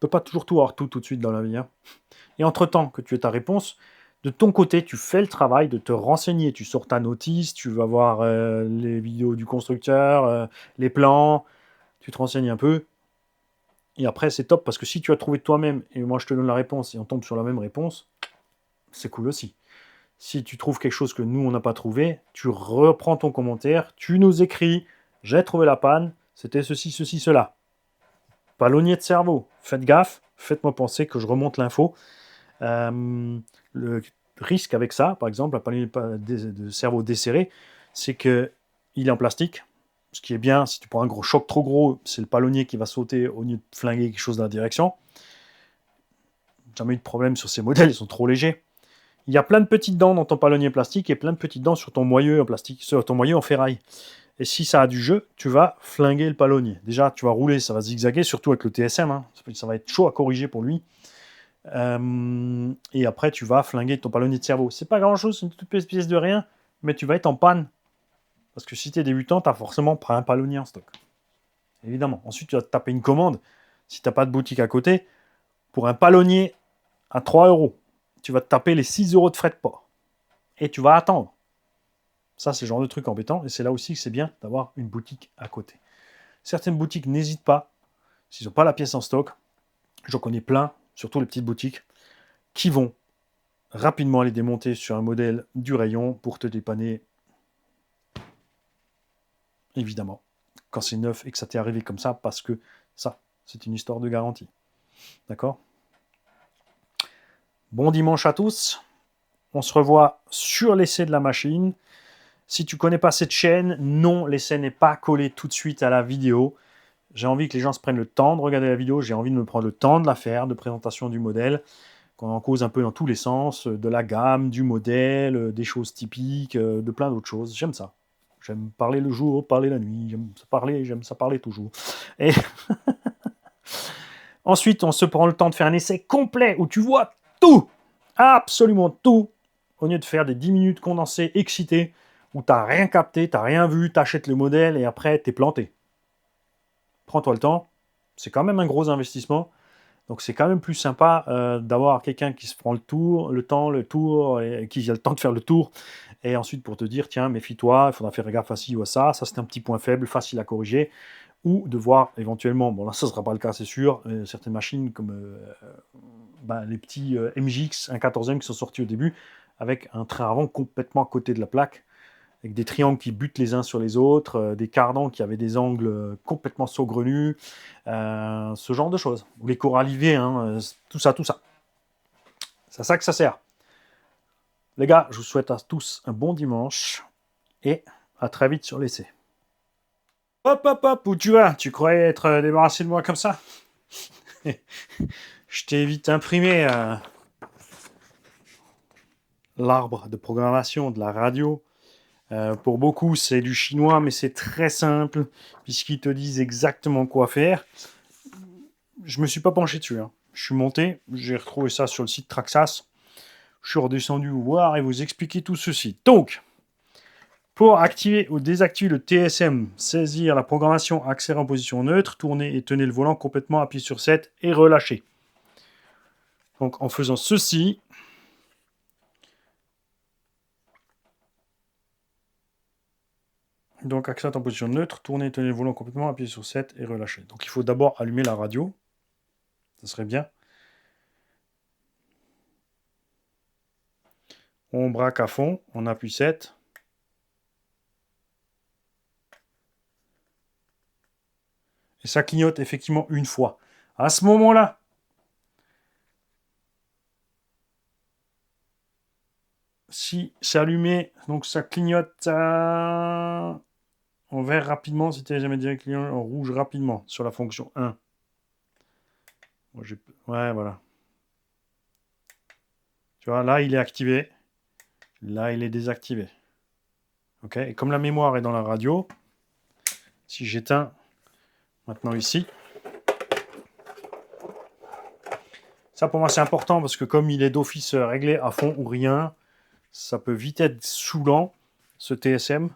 peut pas toujours tout avoir tout de suite dans la vie. Hein. Et entre-temps que tu aies ta réponse, de ton côté, tu fais le travail de te renseigner. Tu sors ta notice, tu vas voir les vidéos du constructeur, les plans, tu te renseignes un peu. Et après, c'est top parce que si tu as trouvé toi-même et moi je te donne la réponse et on tombe sur la même réponse, c'est cool aussi. Si tu trouves quelque chose que nous, on n'a pas trouvé, tu reprends ton commentaire, tu nous écris, j'ai trouvé la panne, c'était ceci, ceci, cela. Palonnier de cerveau, faites gaffe, faites-moi penser que je remonte l'info. Le risque avec ça, par exemple, un palonnier de cerveau desserré, c'est qu'il est en plastique. Ce qui est bien, si tu prends un gros choc trop gros, c'est le palonnier qui va sauter au lieu de flinguer quelque chose dans la direction. Jamais eu de problème sur ces modèles, ils sont trop légers. Il y a plein de petites dents dans ton palonnier plastique et plein de petites dents sur ton moyeu en plastique, sur ton moyeu en ferraille. Et si ça a du jeu, tu vas flinguer le palonnier. Déjà, tu vas rouler, ça va zigzaguer, surtout avec le TSM. Hein. Ça va être chaud à corriger pour lui. Et après, tu vas flinguer ton palonnier de cerveau. C'est pas grand-chose, c'est une toute petite pièce de rien, mais tu vas être en panne. Parce que si tu es débutant, tu as forcément pris un palonnier en stock. Évidemment. Ensuite, tu vas te taper une commande, si tu n'as pas de boutique à côté, pour un palonnier à 3 €. Tu vas te taper les 6 € de frais de port. Et tu vas attendre. Ça, c'est le genre de truc embêtant. Et c'est là aussi que c'est bien d'avoir une boutique à côté. Certaines boutiques n'hésitent pas, s'ils n'ont pas la pièce en stock, j'en connais plein, surtout les petites boutiques, qui vont rapidement aller démonter sur un modèle du rayon pour te dépanner, évidemment, quand c'est neuf et que ça t'est arrivé comme ça, parce que ça, c'est une histoire de garantie. D'accord ? Bon dimanche à tous. On se revoit sur l'essai de la machine. Si tu ne connais pas cette chaîne, non, l'essai n'est pas collé tout de suite à la vidéo. J'ai envie que les gens se prennent le temps de regarder la vidéo. J'ai envie de me prendre le temps de la faire, de présentation du modèle, qu'on en cause un peu dans tous les sens, de la gamme, du modèle, des choses typiques, de plein d'autres choses. J'aime ça. J'aime parler le jour, parler la nuit. J'aime ça parler toujours. Et ensuite, on se prend le temps de faire un essai complet où tu vois tout, absolument tout, au lieu de faire des 10 minutes condensées, excitées, où tu n'as rien capté, tu n'as rien vu, tu achètes le modèle et après, tu es planté. Prends-toi le temps. C'est quand même un gros investissement. Donc, c'est quand même plus sympa d'avoir quelqu'un qui se prend le tour, et qui a le temps de faire le tour. Et ensuite, pour te dire, tiens, méfie-toi, il faudra faire gaffe à ci ou à ça. Ça, c'est un petit point faible, facile à corriger. Ou de voir éventuellement, bon là, ça ne sera pas le cas, c'est sûr, certaines machines comme les petits MJX 1.14M qui sont sortis au début, avec un train avant complètement à côté de la plaque. avec des triangles qui butent les uns sur les autres, des cardans qui avaient des angles complètement saugrenus, ce genre de choses. Ou les corallivés, hein, tout ça, tout ça. C'est à ça que ça sert. Les gars, je vous souhaite à tous un bon dimanche et à très vite sur l'essai. Hop, hop, hop, où tu vas? Tu croyais être débarrassé de moi comme ça? Je t'ai vite imprimé l'arbre de programmation de la radio. Pour beaucoup, c'est du chinois, mais c'est très simple, puisqu'ils te disent exactement quoi faire. Je me suis pas penché dessus. Hein. Je suis monté, j'ai retrouvé ça sur le site Traxas. Je suis redescendu voir et vous expliquer tout ceci. Donc, pour activer ou désactiver le TSM, saisir la programmation accélérer en position neutre, tourner et tenir le volant complètement, appuyer sur 7 et relâcher. Donc, en faisant ceci, donc accélérer en position neutre, tourner et tenir le volant complètement, appuyer sur 7 et relâcher. Donc, il faut d'abord allumer la radio. Ça serait bien. On braque à fond, on appuie 7. Et ça clignote effectivement une fois. À ce moment-là, si c'est allumé, donc ça clignote en vert rapidement, si tu n'as jamais dit clignote en rouge rapidement sur la fonction 1. Ouais, voilà. Tu vois, là, il est activé. Là, il est désactivé. Ok. Et comme la mémoire est dans la radio, si j'éteins maintenant ici, ça pour moi c'est important parce que comme il est d'office réglé à fond ou rien, ça peut vite être saoulant ce TSM.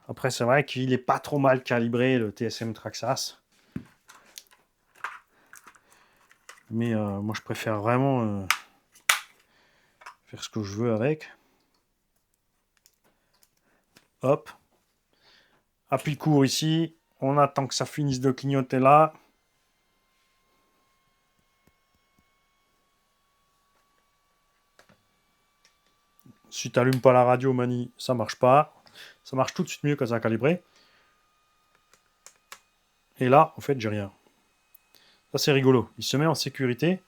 Après, c'est vrai qu'il n'est pas trop mal calibré, le TSM Traxas. Mais moi, je préfère vraiment faire ce que je veux avec. Hop. Appui court ici. On attend que ça finisse de clignoter là. Si tu n'allumes pas la radio, Mani, ça marche pas. Ça marche tout de suite mieux quand c'est calibré. Et là, en fait, j'ai rien. Ça, c'est rigolo. Il se met en sécurité.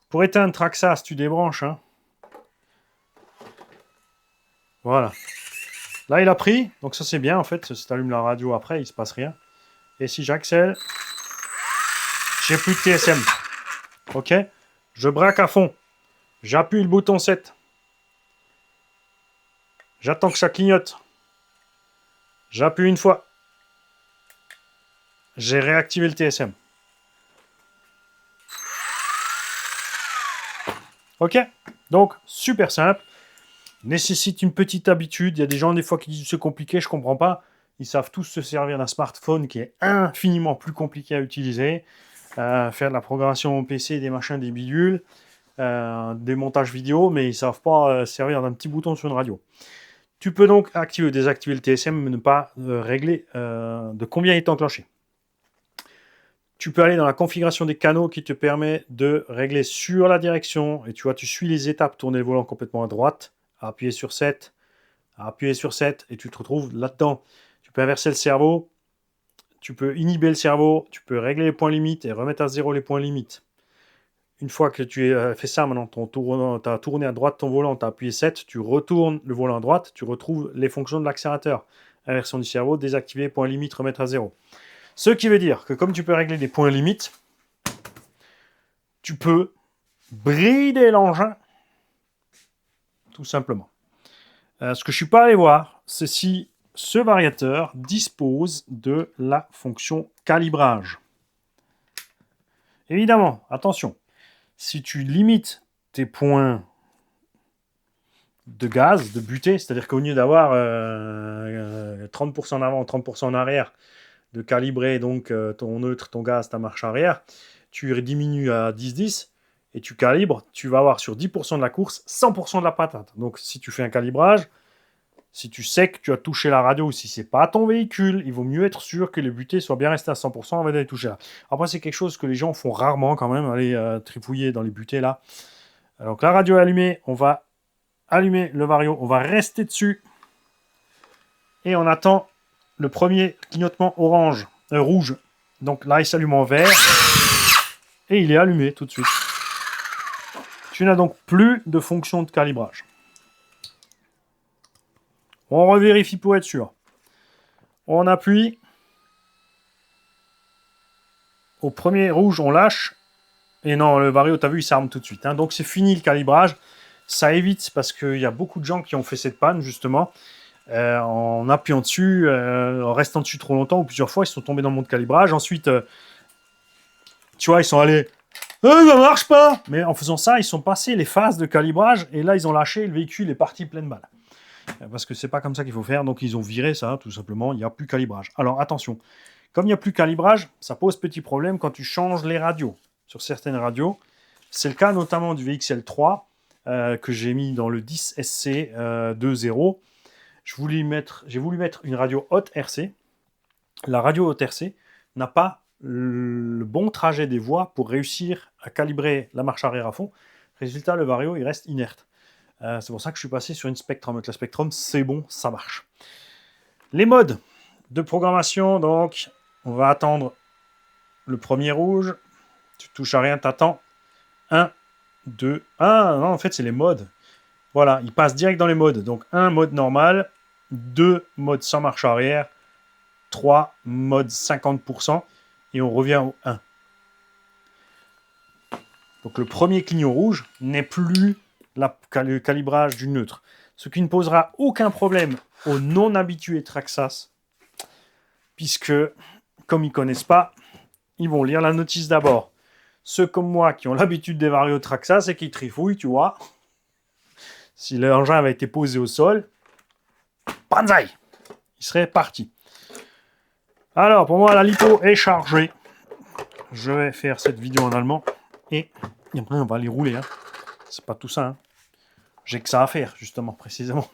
Pour éteindre Traxas, tu débranches. Hein. Voilà. Là, il a pris. Donc ça, c'est bien, en fait. Si tu allumes la radio après, il ne se passe rien. Et si j'accèle, j'ai plus de TSM. Ok. Je braque à fond. J'appuie le bouton 7. J'attends que ça clignote. J'appuie une fois. J'ai réactivé le TSM. Ok. Donc, super simple. Nécessite une petite habitude. Il y a des gens, des fois, qui disent que c'est compliqué. Je ne comprends pas. Ils savent tous se servir d'un smartphone qui est infiniment plus compliqué à utiliser. Faire de la programmation au PC, des machins, des bidules. Des montages vidéo, mais ils ne savent pas servir d'un petit bouton sur une radio. Tu peux donc activer ou désactiver le TSM, mais ne pas régler de combien il est enclenché. Tu peux aller dans la configuration des canaux qui te permet de régler sur la direction. Et tu vois, tu suis les étapes, tourner le volant complètement à droite, appuyer sur 7, appuyer sur 7, et tu te retrouves là-dedans. Tu peux inverser le cerveau, tu peux inhiber le cerveau, tu peux régler les points limites et remettre à 0 les points limites. Une fois que tu as fait ça, maintenant, tu as tourné à droite ton volant, tu as appuyé 7, tu retournes le volant à droite, tu retrouves les fonctions de l'accélérateur. Inversion du cerveau, désactiver, point limite, remettre à 0. Ce qui veut dire que comme tu peux régler des points limites, tu peux brider l'engin, tout simplement. Ce que je ne suis pas allé voir, c'est si ce variateur dispose de la fonction calibrage. Évidemment, attention, si tu limites tes points de gaz, de butée, c'est-à-dire qu'au lieu d'avoir 30% en avant, 30% en arrière, de calibrer donc ton neutre, ton gaz, ta marche arrière, tu diminues à 10-10 et tu calibres, tu vas avoir sur 10% de la course 100% de la patate. Donc si tu fais un calibrage, si tu sais que tu as touché la radio ou si c'est pas ton véhicule, il vaut mieux être sûr que les butées soient bien restées à 100% avant d'aller toucher là. Après, c'est quelque chose que les gens font rarement quand même, aller trifouiller dans les butées là. Donc la radio est allumée, on va allumer le Vario, on va rester dessus. Et on attend le premier clignotement rouge. Donc là, il s'allume en vert. Et il est allumé tout de suite. Tu n'as donc plus de fonction de calibrage. On revérifie pour être sûr. On appuie. Au premier rouge, on lâche. Et non, le Vario, tu as vu, il s'arme tout de suite. Hein. Donc c'est fini le calibrage. Ça évite, parce qu'il y a beaucoup de gens qui ont fait cette panne, justement. En appuyant dessus, en restant dessus trop longtemps, ou plusieurs fois, ils sont tombés dans le mode calibrage. Ensuite, tu vois, ils sont allés... ça marche pas. Mais en faisant ça, ils sont passés les phases de calibrage, et là, ils ont lâché, le véhicule est parti plein de balles. Parce que c'est pas comme ça qu'il faut faire, donc ils ont viré ça, tout simplement, il n'y a plus calibrage. Alors attention, comme il n'y a plus calibrage, ça pose petit problème quand tu changes les radios. Sur certaines radios, c'est le cas notamment du VXL3, que j'ai mis dans le 10 SC 2.0. J'ai voulu mettre une radio haute RC. La radio haute RC n'a pas le bon trajet des voies pour réussir à calibrer la marche arrière à fond. Résultat, le Vario, il reste inerte. C'est pour ça que je suis passé sur une Spectrum. Avec la Spectrum, c'est bon, ça marche. Les modes de programmation, donc, on va attendre le premier rouge. Tu touches à rien, t'attends. 1, 2, ah non, en fait, c'est les modes. Voilà, il passe direct dans les modes. Donc, 1, mode normal. 2, mode sans marche arrière. 3, mode 50%. Et on revient au 1. Donc, le premier clignon rouge n'est plus le calibrage du neutre. Ce qui ne posera aucun problème aux non-habitués Traxxas, puisque, comme ils ne connaissent pas, ils vont lire la notice d'abord. Ceux comme moi qui ont l'habitude des Vario Traxxas et qui trifouillent, tu vois, si l'engin avait été posé au sol, banzai, il serait parti. Alors, pour moi, la lipo est chargée. Je vais faire cette vidéo en allemand et après, on va les rouler. Hein. C'est pas tout ça. Hein. J'ai que ça à faire, justement, précisément.